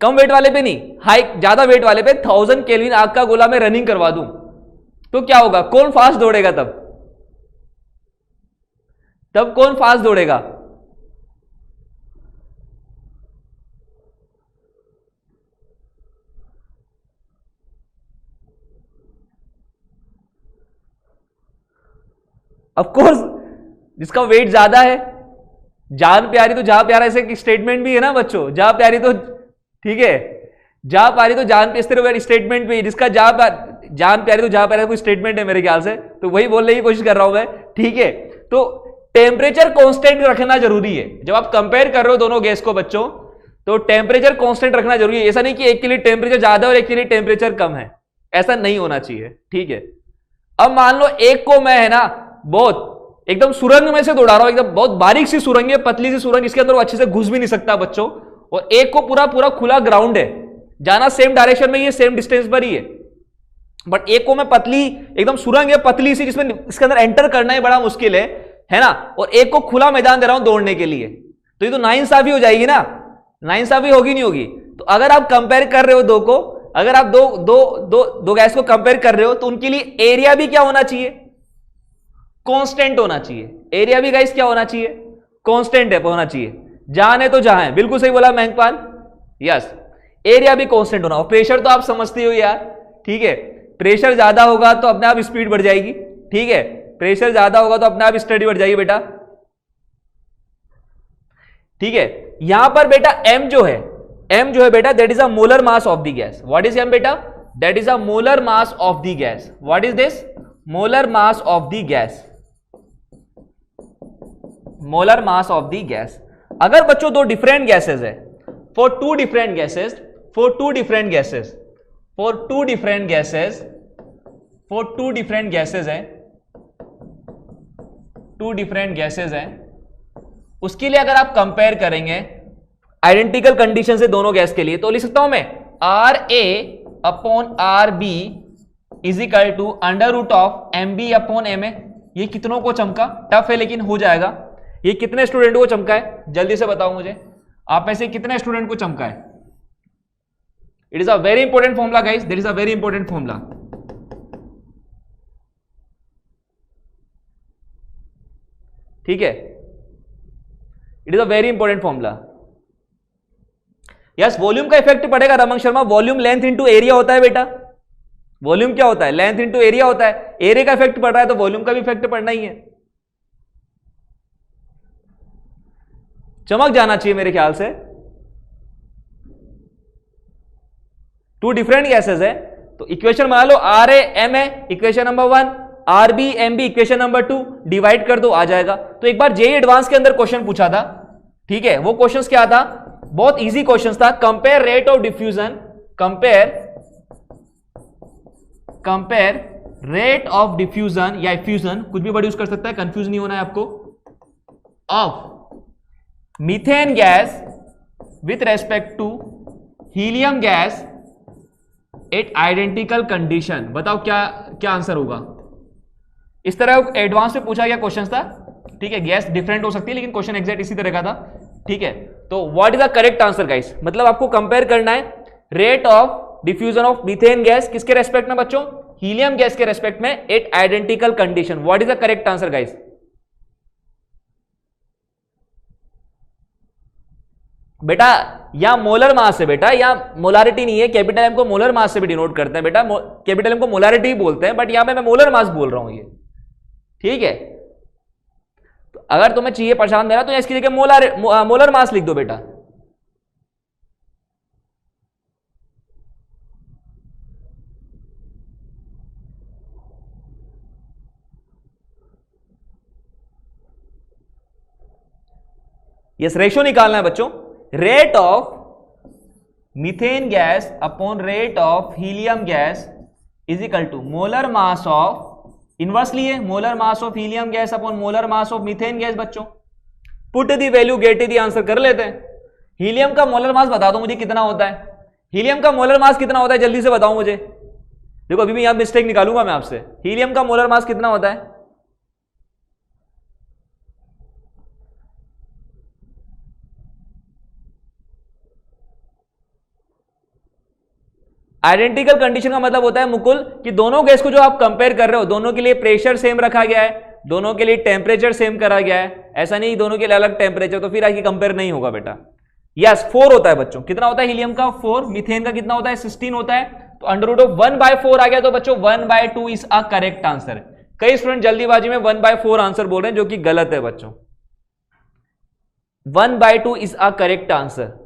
कम वेट वाले पे नहीं, हाई ज्यादा वेट वाले पे 1000 केल्विन आग का गोला मैं रनिंग करवा दूं, तो क्या होगा? कौन फास्ट दौड़ेगा? तब कौन फास्ट दौड़ेगा? ऑफ कोर्स जिसका वेट ज्यादा है। जान प्यारी तो जहां प्यारा, ऐसे स्टेटमेंट भी है ना बच्चों, जहां प्यारी तो, ठीक है, जहां प्यारी तो जान, इस तरह स्टेटमेंट भी, जिसका जान प्यारी तो जहां प्यारा कोई स्टेटमेंट है मेरे ख्याल से, तो वही बोलने की कोशिश कर रहा हूं मैं, ठीक है। तो टेम्परेचर कांस्टेंट रखना जरूरी है जब आप कंपेयर कर रहे हो दोनों गैस को बच्चों, तो टेम्परेचर कांस्टेंट रखना जरूरी है। ऐसा नहीं कि एक के लिए टेम्परेचर ज्यादा और एक के लिए टेम्परेचर कम है, ऐसा नहीं होना चाहिए, ठीक है। अब मान लो एक को मैं, है ना, बहुत एकदम सुरंग में से दौड़ा रहा हूं, एकदम बहुत बारीक सी सुरंग है, पतली सी सुरंग, इसके अंदर वो अच्छे से घुस भी नहीं सकता बच्चों, और एक को पूरा खुला ग्राउंड है, जाना सेम डायरेक्शन में, ये सेम डिस्टेंस पर ही है, बट एक को मैं पतली एकदम सुरंग है, पतली सी, जिसमें इसके अंदर एंटर करना ही बड़ा मुश्किल है ना, और एक को खुला मैदान दे रहा हूं दौड़ने के लिए, तो ये तो नाइंसाफी हो जाएगी ना, नाइंसाफी होगी नहीं होगी। तो अगर आप कंपेयर कर रहे हो दो को, अगर आप दो गैस को कंपेयर कर रहे हो, तो उनके लिए एरिया भी क्या होना चाहिए? कांस्टेंट होना चाहिए। एरिया भी गाइस क्या होना चाहिए? कांस्टेंट होना चाहिए। जहां है तो जहां है, बिल्कुल सही बोला महंकपाल, यस, एरिया भी कांस्टेंट होना। और प्रेशर तो आप समझते हो यार, ठीक है, प्रेशर ज्यादा होगा तो अपने आप स्पीड बढ़ जाएगी, ठीक है, प्रेशर ज्यादा होगा तो अपने आप स्टडी बढ़ जाएगी बेटा, ठीक है। यहां पर बेटा m जो है बेटा, that is a molar mass of the gas. What is m बेटा? That is a molar mass of the gas. What is this? Molar mass of the gas, molar mass of the gas. अगर बच्चों दो different gases है, for to different gases है, उसके लिए अगर आप कंपेयर करेंगे आइडेंटिकल कंडीशन से दोनों गैस के लिए, तो लिख सकता हूं मैं RA/RB is equal to √MB/MA। ये कितनों को चमका? टफ है लेकिन हो जाएगा। ये कितने स्टूडेंट को चमका है? जल्दी से बताओ मुझे, आप में से कितने स्टूडेंट को चमका है? It is a very important formula guys, this is a very important formula, ठीक है, it is a very important formula. Yes, volume का इफेक्ट पड़ेगा Raman Sharma, volume length into area होता है बेटा। वॉल्यूम क्या होता है? लेंथ इंटू एरिया होता है। एरिया का इफेक्ट पड़ रहा है तो वॉल्यूम का भी इफेक्ट पड़ना ही है। चमक जाना चाहिए मेरे ख्याल से। टू डिफरेंट गैसेस है तो इक्वेशन बना लो, RA/MA equation number 1, RB/MB equation number 2, divide कर दो, आ जाएगा। तो एक बार जेईई एडवांस के अंदर क्वेश्चन पूछा था, ठीक है, वो क्वेश्चन क्या था? बहुत इजी क्वेश्चन था, compare rate of diffusion, compare rate of diffusion या इफ्यूजन, कुछ भी वर्ड यूज कर सकता है, कंफ्यूज नहीं होना है आपको, of methane gas with respect to helium gas at identical condition. बताओ क्या क्या आंसर होगा? इस तरह एडवांस में पूछा गया क्वेश्चन था, ठीक है, गैस डिफरेंट हो सकती है लेकिन क्वेश्चन एग्जैक्ट इसी तरह का था, ठीक है। तो what is the correct answer guys? मतलब आपको कंपेयर करना है rate of diffusion of methane gas किसके रेस्पेक्ट में बच्चों? हीलियम गैस के रेस्पेक्ट में at identical condition. What is the correct answer guys? बेटा या मोलर मास है बेटा, या मोलारिटी नहीं है। कैपिटल एम को मोलर मास से भी डिनोट करते हैं बेटा, कैपिटल एम को मोलारिटी बोलते हैं, बट यहां पे मैं मोलर मास बोल रहा हूं ये, ठीक है। तो अगर तुम्हें चाहिए प्रशांत मेरा तो इसकी जगह मोलर मास लिख दो बेटा। यस, रेशियो निकालना है बच्चों, rate of methane gas upon rate of helium gas is equal to molar mass of, inversely है molar mass of helium gas upon molar mass of methane gas. बच्चों put the value get the answer कर लेते हैं। Helium का molar mass बता दो मुझे कितना होता है, हीलियम का मोलर मास कितना होता है, जल्दी से बताओ मुझे। देखो अभी भी यहां मिस्टेक निकालूंगा मैं आपसे, हीलियम का मोलर मास कितना होता है? आइडेंटिकल कंडीशन का मतलब होता है मुकुल कि दोनों गैस को जो आप कंपेयर कर रहे हो, दोनों के लिए प्रेशर सेम रखा गया है, दोनों के लिए टेम्परेचर सेम करा गया है, ऐसा नहीं दोनों के लिए अलग टेम्परेचर, तो फिर आगे कंपेयर नहीं होगा बेटा। यस 4 होता है बच्चों, कितना होता है हीलियम का 4, मीथेन का कितना होता है 16 होता है, तो अंडर रूट ऑफ 1/4 आ गया, तो बच्चों 1/2 इज अ करेक्ट आंसर। कई स्टूडेंट जल्दीबाजी में 1/4 आंसर बोल रहे हैं जो कि गलत है बच्चों, 1/2 is a correct answer,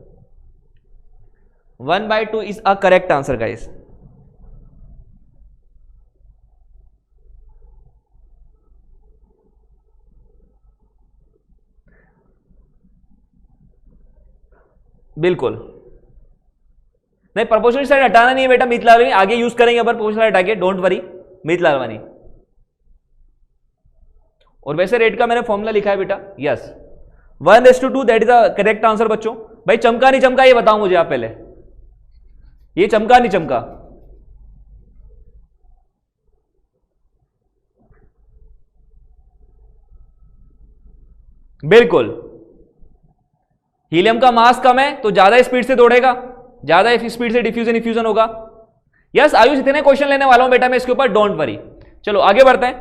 1/2 is a correct answer guys। बिल्कुल नहीं, प्रोपोर्शनल साइड हटाना नहीं है बेटा, मिथला आगे यूज करेंगे अपन प्रोपोर्शनल हटा के, डोंट वरी मिथला वाली। और वैसे रेट का मैंने फॉर्मूला लिखा है बेटा, yes 1:2 that is the correct answer. बच्चों भाई चमका नहीं चमका ये बताओ मुझे आप पहले, ये चमका नहीं चमका? बिल्कुल, हीलियम का मास कम है तो ज्यादा स्पीड से दौड़ेगा, ज्यादा स्पीड से डिफ्यूजन इफ्यूजन होगा। यस आयुष इतने क्वेश्चन लेने वाला हूं बेटा मैं इसके ऊपर, डोंट वरी। चलो आगे बढ़ते हैं,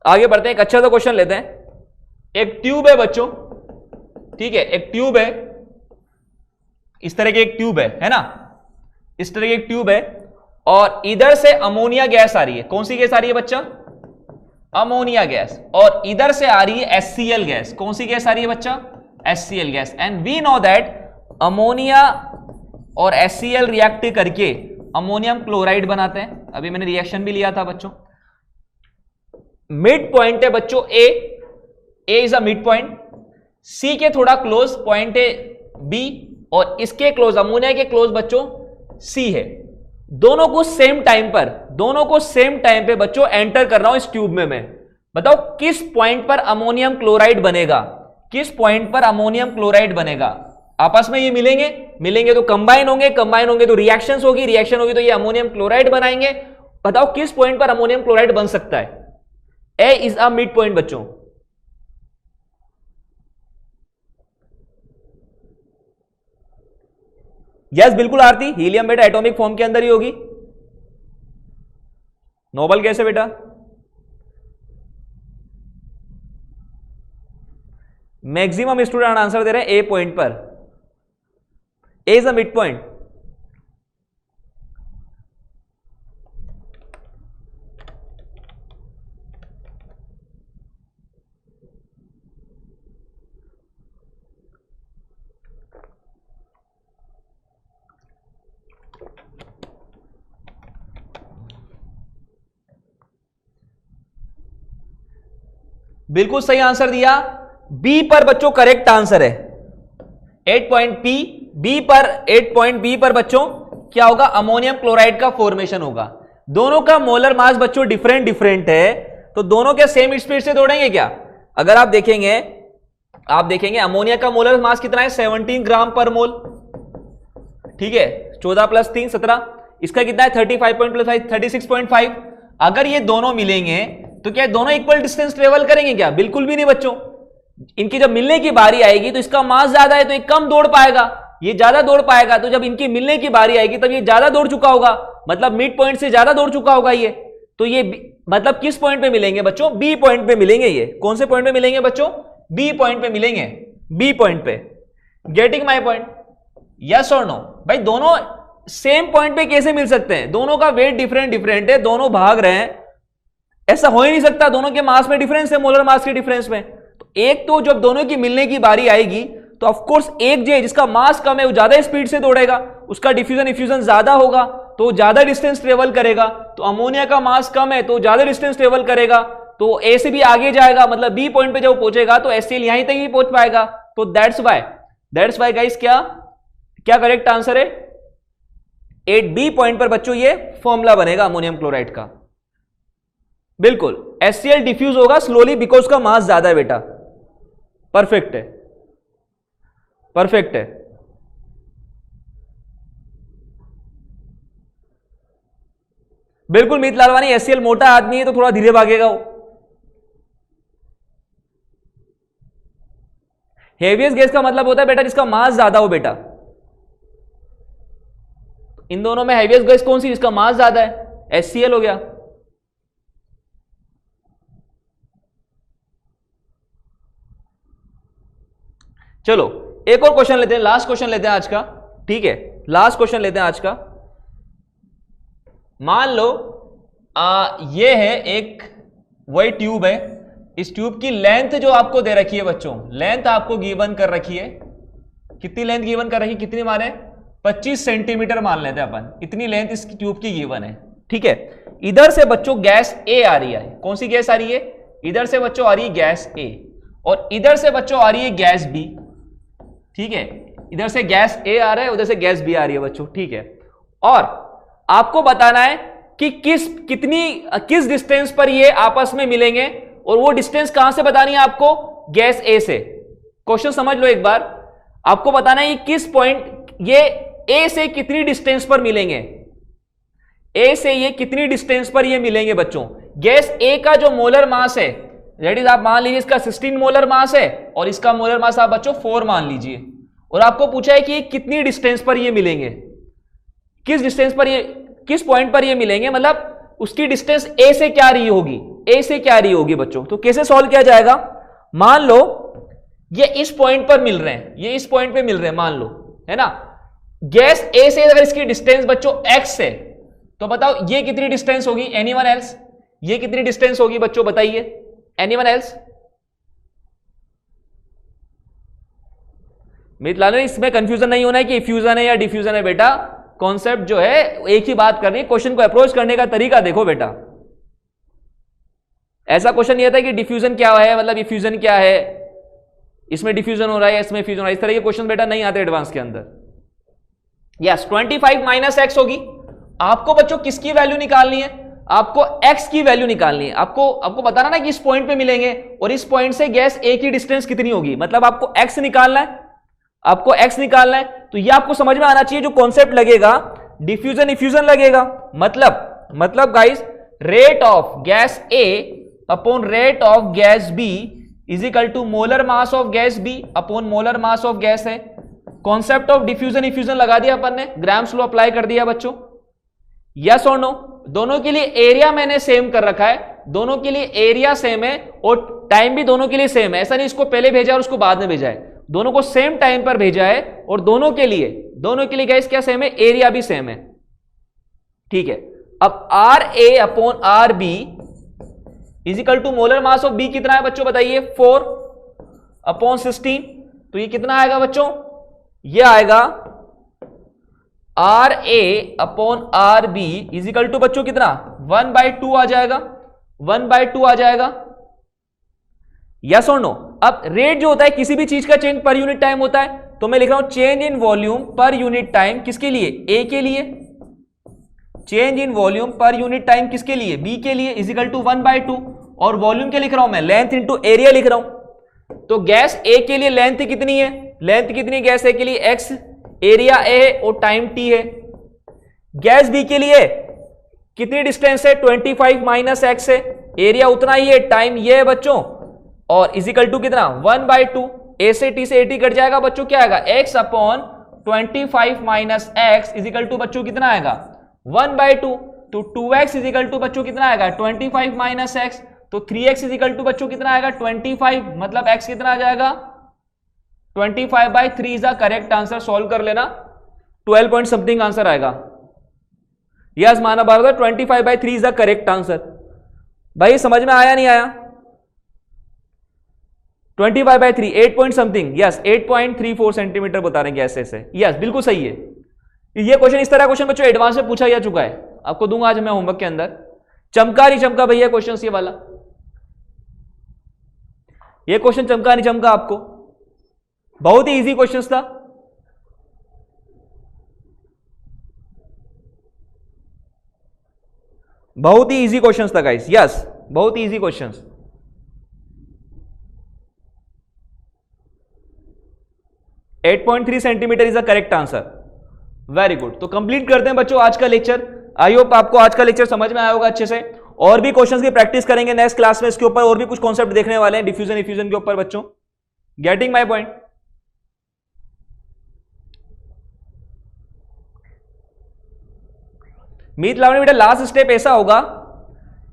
आगे बढ़ते हैं, एक अच्छा सा क्वेश्चन लेते हैं। एक ट्यूब है बच्चों, ठीक है, एक ट्यूब है, इस तरह की एक ट्यूब है ना, इस तरह की एक ट्यूब है, और इधर से अमोनिया गैस आ रही है। कौन सी गैस आ रही है बच्चा? Ammonia gas. और इधर से आ रही है HCl गैस। कौन सी गैस आ रही है बच्चा? HCl gas. And we know that ammonia और HCl रिएक्ट करके अमोनियम क्लोराइड बनाते हैं। अभी मैंने रिएक्शन भी लिया था बच्चों। मिड पॉइंट है बच्चों ए इज अ मिड पॉइंट, सी के थोड़ा क्लोज पॉइंट है बी, और इसके क्लोज अमोनिया के क्लोज बच्चों सी है। दोनों को सेम टाइम पे बच्चों एंटर कर रहा हूं इस ट्यूब में मैं। बताओ किस पॉइंट पर अमोनियम क्लोराइड बनेगा, किस पॉइंट पर अमोनियम क्लोराइड बनेगा? आपस में ये मिलेंगे तो कंबाइन होंगे तो रिएक्शंस होगी तो ये अमोनियम क्लोराइड बनाएंगे। बताओ किस पॉइंट पर अमोनियम क्लोराइड बन सकता है? ए इज अ मिड पॉइंट बच्चों। यस बिल्कुल आरती, हीलियम बेटा एटॉमिक फॉर्म के अंदर ही होगी, नोबल गैस है बेटा। मैक्सिमम स्टूडेंट आंसर दे रहे हैं ए पॉइंट पर, ए इज अ मिड पॉइंट। बिल्कुल सही आंसर दिया, बी पर बच्चों करेक्ट आंसर है। 8 पॉइंट बी पर बच्चों क्या होगा? अमोनियम क्लोराइड का फॉर्मेशन होगा। दोनों का मोलर मास बच्चों डिफरेंट है, तो दोनों के सेम स्पीड से दौड़ेंगे क्या? अगर आप देखेंगे अमोनिया का मोलर मास कितना है? 17 ग्राम पर मोल, ठीक है, 14 + 3 17। इसका कितना है? 35.5 36.5। अगर ये दोनों मिलेंगे तो क्या दोनों इक्वल डिस्टेंस ट्रेवल करेंगे क्या? बिल्कुल भी नहीं बच्चों। इनकी जब मिलने की बारी आएगी तो इसका मास ज्यादा है तो ये कम दौड़ पाएगा, ये ज्यादा दौड़ पाएगा। तो जब इनकी मिलने की बारी आएगी तब ये ज्यादा दौड़ चुका होगा, मतलब मिड पॉइंट से ज्यादा दौड़ चुका होगा ये। तो ये मतलब किस पॉइंट पे मिलेंगे बच्चों? बी पॉइंट पे मिलेंगे। ये कौन से पॉइंट पे मिलेंगे बच्चों? बी पॉइंट पे मिलेंगे, बी पॉइंट पे। Getting my point? Yes or no? भाई दोनों सेम पॉइंट पे कैसे मिल सकते हैं? दोनों का वेट डिफरेंट डिफरेंट है, दोनों भाग रहे हैं, ऐसा हो ही नहीं सकता। दोनों के मास में डिफरेंस है, मोलर मास के डिफरेंस में। तो एक तो जब दोनों की मिलने की बारी आएगी तो ऑफ कोर्स एक जे जिसका मास कम है वो ज्यादा स्पीड से दौड़ेगा, उसका डिफ्यूजन इफ्यूजन ज्यादा होगा तो ज्यादा डिस्टेंस ट्रेवल करेगा। तो अमोनिया का मास कम है तो ज्यादा डिस्टेंस ट्रेवल करेगा, तो ए से भी आगे जाएगा, मतलब बी पॉइंट पे जब पहुंचेगा तो HCl यहीं तक ही पहुंच पाएगा। तो दैट्स वाई गाइस क्या क्या करेक्ट आंसर है? 8B पॉइंट पर बच्चों ये फॉर्मूला बनेगा अमोनियम क्लोराइड का। बिल्कुल HCl डिफ्यूज होगा स्लोली बिकॉज का मास ज्यादा है बेटा। परफेक्ट है, परफेक्ट है। बिल्कुल मीत लालवानी, HCl मोटा आदमी है तो थोड़ा धीरे भागेगा वो। हेवीएस्ट गैस का मतलब होता है बेटा जिसका मास ज्यादा हो बेटा। इन दोनों में हेवीएस्ट गैस कौन सी जिसका मास ज्यादा है? HCl हो गया। चलो एक और क्वेश्चन लेते हैं, लास्ट क्वेश्चन लेते हैं आज का, ठीक है? लास्ट क्वेश्चन लेते हैं आज का। मान लो ये है एक वही ट्यूब है, इस ट्यूब की लेंथ जो आपको दे रखी है बच्चों, लेंथ आपको गिवन कर रखी है। कितनी लेंथ गिवन कर रखी है? कितनी माने? 25 सेंटीमीटर मान लेते हैं अपन, इतनी लेंथ इस ट्यूब की गिवन है, ठीक है? इधर से बच्चों गैस ए आ रही है। कौन सी गैस आ रही है? इधर से बच्चों आ रही है गैस ए, और इधर से बच्चों आ रही है गैस बी, ठीक है? इधर से गैस ए आ रहा है, उधर से गैस बी आ रही है बच्चों, ठीक है? और आपको बताना है कि किस डिस्टेंस पर ये आपस में मिलेंगे, और वो डिस्टेंस कहां से बतानी है आपको? गैस ए से। क्वेश्चन समझ लो एक बार, आपको बताना है किस पॉइंट ये ए से कितनी डिस्टेंस पर मिलेंगे, ए से ये कितनी डिस्टेंस पर ये मिलेंगे बच्चों। गैस ए का जो मोलर मास है, दैट इज आप मान लीजिए इसका 16 मोलर मास है, और इसका मोलर मास आप बच्चों 4 मान लीजिए, और आपको पूछा है कि ये कितनी डिस्टेंस पर ये मिलेंगे, किस डिस्टेंस पर ये, किस पॉइंट पर ये मिलेंगे, मतलब उसकी डिस्टेंस ए से क्या रही होगी, ए से क्या रही होगी बच्चों। तो कैसे सॉल्व किया जाएगा? मान लो ये इस पॉइंट पर मिल रहे हैं, ये इस पॉइंट पे मिल रहे हैं मान लो, है ना? गैस ए से अगर इसकी डिस्टेंस बच्चों x है, तो बताओ ये कितनी डिस्टेंस होगी? Anyone else? ये कितनी डिस्टेंस होगी बच्चों बताइए? Anyone else? मित्लाल इसमें कंफ्यूजन नहीं होना है कि इफ्यूजन है या डिफ्यूजन है बेटा, कॉन्सेप्ट जो है एक ही बात करनी है। क्वेश्चन को अप्रोच करने का तरीका देखो बेटा, ऐसा क्वेश्चन ये था कि डिफ्यूजन क्या है, मतलब इफ्यूजन क्या है, इसमें डिफ्यूजन हो रहा है, इसमें इफ्यूजन हो रहा है, इस तरह के क्वेश्चन बेटा नहीं आते एडवांस के अंदर। यस 25 माइनस एक्स होगी। आपको बच्चों किसकी वैल्यू निकालनी है? आपको x की वैल्यू निकालनी है। आपको बताना ना कि इस पॉइंट पे मिलेंगे और इस पॉइंट से गैस a की डिस्टेंस कितनी होगी, मतलब आपको x निकालना है, आपको x निकालना है। तो ये आपको समझ में आना चाहिए, जो कॉन्सेप्ट लगेगा डिफ्यूजन इफ्यूजन लगेगा, मतलब guys rate of gas a upon rate of gas b is equal to molar mass of gas b upon molar mass of gas है। कॉन्सेप्ट ऑफ डिफ्यूजन इफ्यूजन लगा दिया अपन ने, ग्राम्स लॉ अप्लाई कर दिया बच्चों। Yes or no? दोनों के लिए एरिया मैंने सेम कर रखा है, दोनों के लिए एरिया सेम है और टाइम भी दोनों के लिए सेम है। ऐसा नहीं इसको पहले भेजा और उसको बाद में भेजा है, दोनों को सेम टाइम पर भेजा है, और दोनों के लिए गाइस क्या सेम है? एरिया भी सेम है, ठीक है? अब R A upon R B is equal to molar mass of B कितना है बच्चों बताइए? 4 अपॉन 16। तो ये कितना आएगा बच्चों? ये आएगा R A upon R B is equal to बच्चों कितना? 1/2 आ जाएगा, 1/2 आ जाएगा। Yes or no? अब रेट जो होता है किसी भी चीज का चेंज पर यूनिट टाइम होता है, तो मैं लिख रहा हूं change in volume per unit time किसके लिए? ए के लिए। Change in volume per unit time किसके लिए? बी के लिए, इज इक्वल टू 1/2। और वॉल्यूम क्या लिख रहा हूं मैं? लेंथ इंटू एरिया लिख रहा हूं। तो गैस ए के लिए लेंथ कितनी है? लेंथ कितनी गैस ए के लिए? x, एरिया ए है और टाइम t है। गैस बी के लिए कितनी डिस्टेंस है? 25 माइनस एक्स है, एरिया उतना ही है, टाइम ये है बच्चों, और इज इक्वल टू कितना? 1/2। ए से टी से 80 कट जाएगा बच्चों, क्या आएगा? x upon 25 minus X is equal to बच्चों कितना आएगा? 1/2। तो 2x इज इक्वल टू बच्चों कितना आएगा? 25 माइनस एक्स। तो 3x इज इक्वल टू बच्चों कितना आएगा? 25, मतलब x कितना आ जाएगा? 25/3 is the correct answer. Solve कर लेना। 12 पॉइंट समथिंग आंसर आएगा। यस माना Bharat, 25/3 is the correct answer. भाई समझ में आया नहीं आया? 25/3 8 पॉइंट समथिंग, यस 8.34 सेंटीमीटर बता रहे हैं गैस से। यस बिल्कुल सही है। ये क्वेश्चन, इस तरह क्वेश्चन बच्चों एडवांस में पूछा जा चुका है, आपको दूंगा आज मैं होमवर्क के अंदर। चमका नहीं चमका भैया क्वेश्चन ये वाला? ये क्वेश्चन चमका नहीं चमका आपको? बहुत ही इजी क्वेश्चन था। बहुत ही इजी क्वेश्चन था गाइस। यस बहुत ही easy question. 8.3 centimetre is the correct answer. Very good. तो कंप्लीट करते हैं बच्चों आज का लेक्चर। आई होप आपको आज का लेक्चर समझ में आया होगा अच्छे से। और भी क्वेश्चंस की प्रैक्टिस करेंगे नेक्स्ट क्लास में इसके ऊपर, और भी कुछ कॉन्सेप्ट देखने वाले हैं डिफ्यूजन इफ्यूजन के ऊपर बच्चों। Getting my point? Meet Lavani बेटा लास्ट स्टेप ऐसा होगा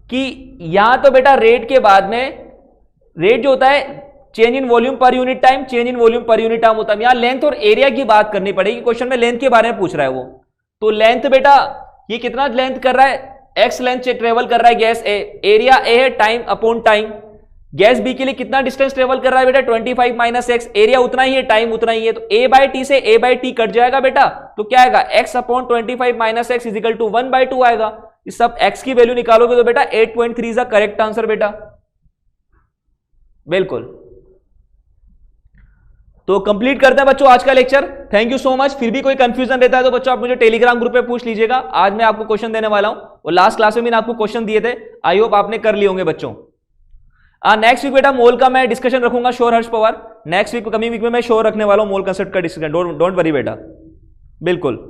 कि यहां तो बेटा रेट के बाद में, रेट जो होता है change in volume per unit time, change in volume per unit time होता है। यहां लेंथ और एरिया की बात करनी पड़ेगी। क्वेश्चन में लेंथ के बारे में पूछ रहा है वो, तो लेंथ बेटा ये कितना लेंथ कर रहा है, एक्स लेंथ ट्रेवल कर रहा है गैस ए, एरिया ए है time upon time. Gas B के लिए कितना डिस्टेंस ट्रेवल कर रहा है बेटा 25 माइनस एक्स, एरिया उतना ही है टाइम उतना ही है, तो ए बाई टी से ए बाई टी कट जाएगा बेटा, तो क्या आएगा X upon 25 minus X is equal to 1/2 आएगा। इस सब एक्स की वैल्यू निकालोगे तो बेटा 8.3 इज द करेक्ट आंसर बेटा। बिल्कुल। तो कंप्लीट करते हैं बच्चों आज का lecture. Thank you so much. फिर भी कोई कंफ्यूजन रहता है तो बच्चों आप मुझे टेलीग्राम ग्रुप पे पूछ लीजिएगा। आज मैं आपको क्वेश्चन देने वाला हूं, और लास्ट क्लास में मैंने आपको क्वेश्चन दिए थे, आई होप आपने कर लिए होंगे बच्चों। नेक्स्ट वीक बेटा मोल का मैं डिस्कशन रखूंगा, sure Harsh Pawar. Next week coming week में मैं श्योर रखने वाला हूं मोल कंसेप्ट का डिस्कशन, डोंट वरी बेटा। बिल्कुल।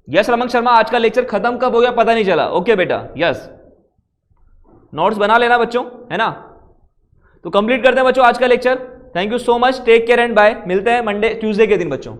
यस रमन शर्मा, आज का लेक्चर खत्म कब हो गया पता नहीं चला। ओके बेटा, यस नोट्स बना लेना बच्चों, है ना। तो कंप्लीट करते हैं बच्चों आज का lecture. Thank you so much, take care and bye. मिलते हैं मंडे ट्यूसडे के दिन बच्चों।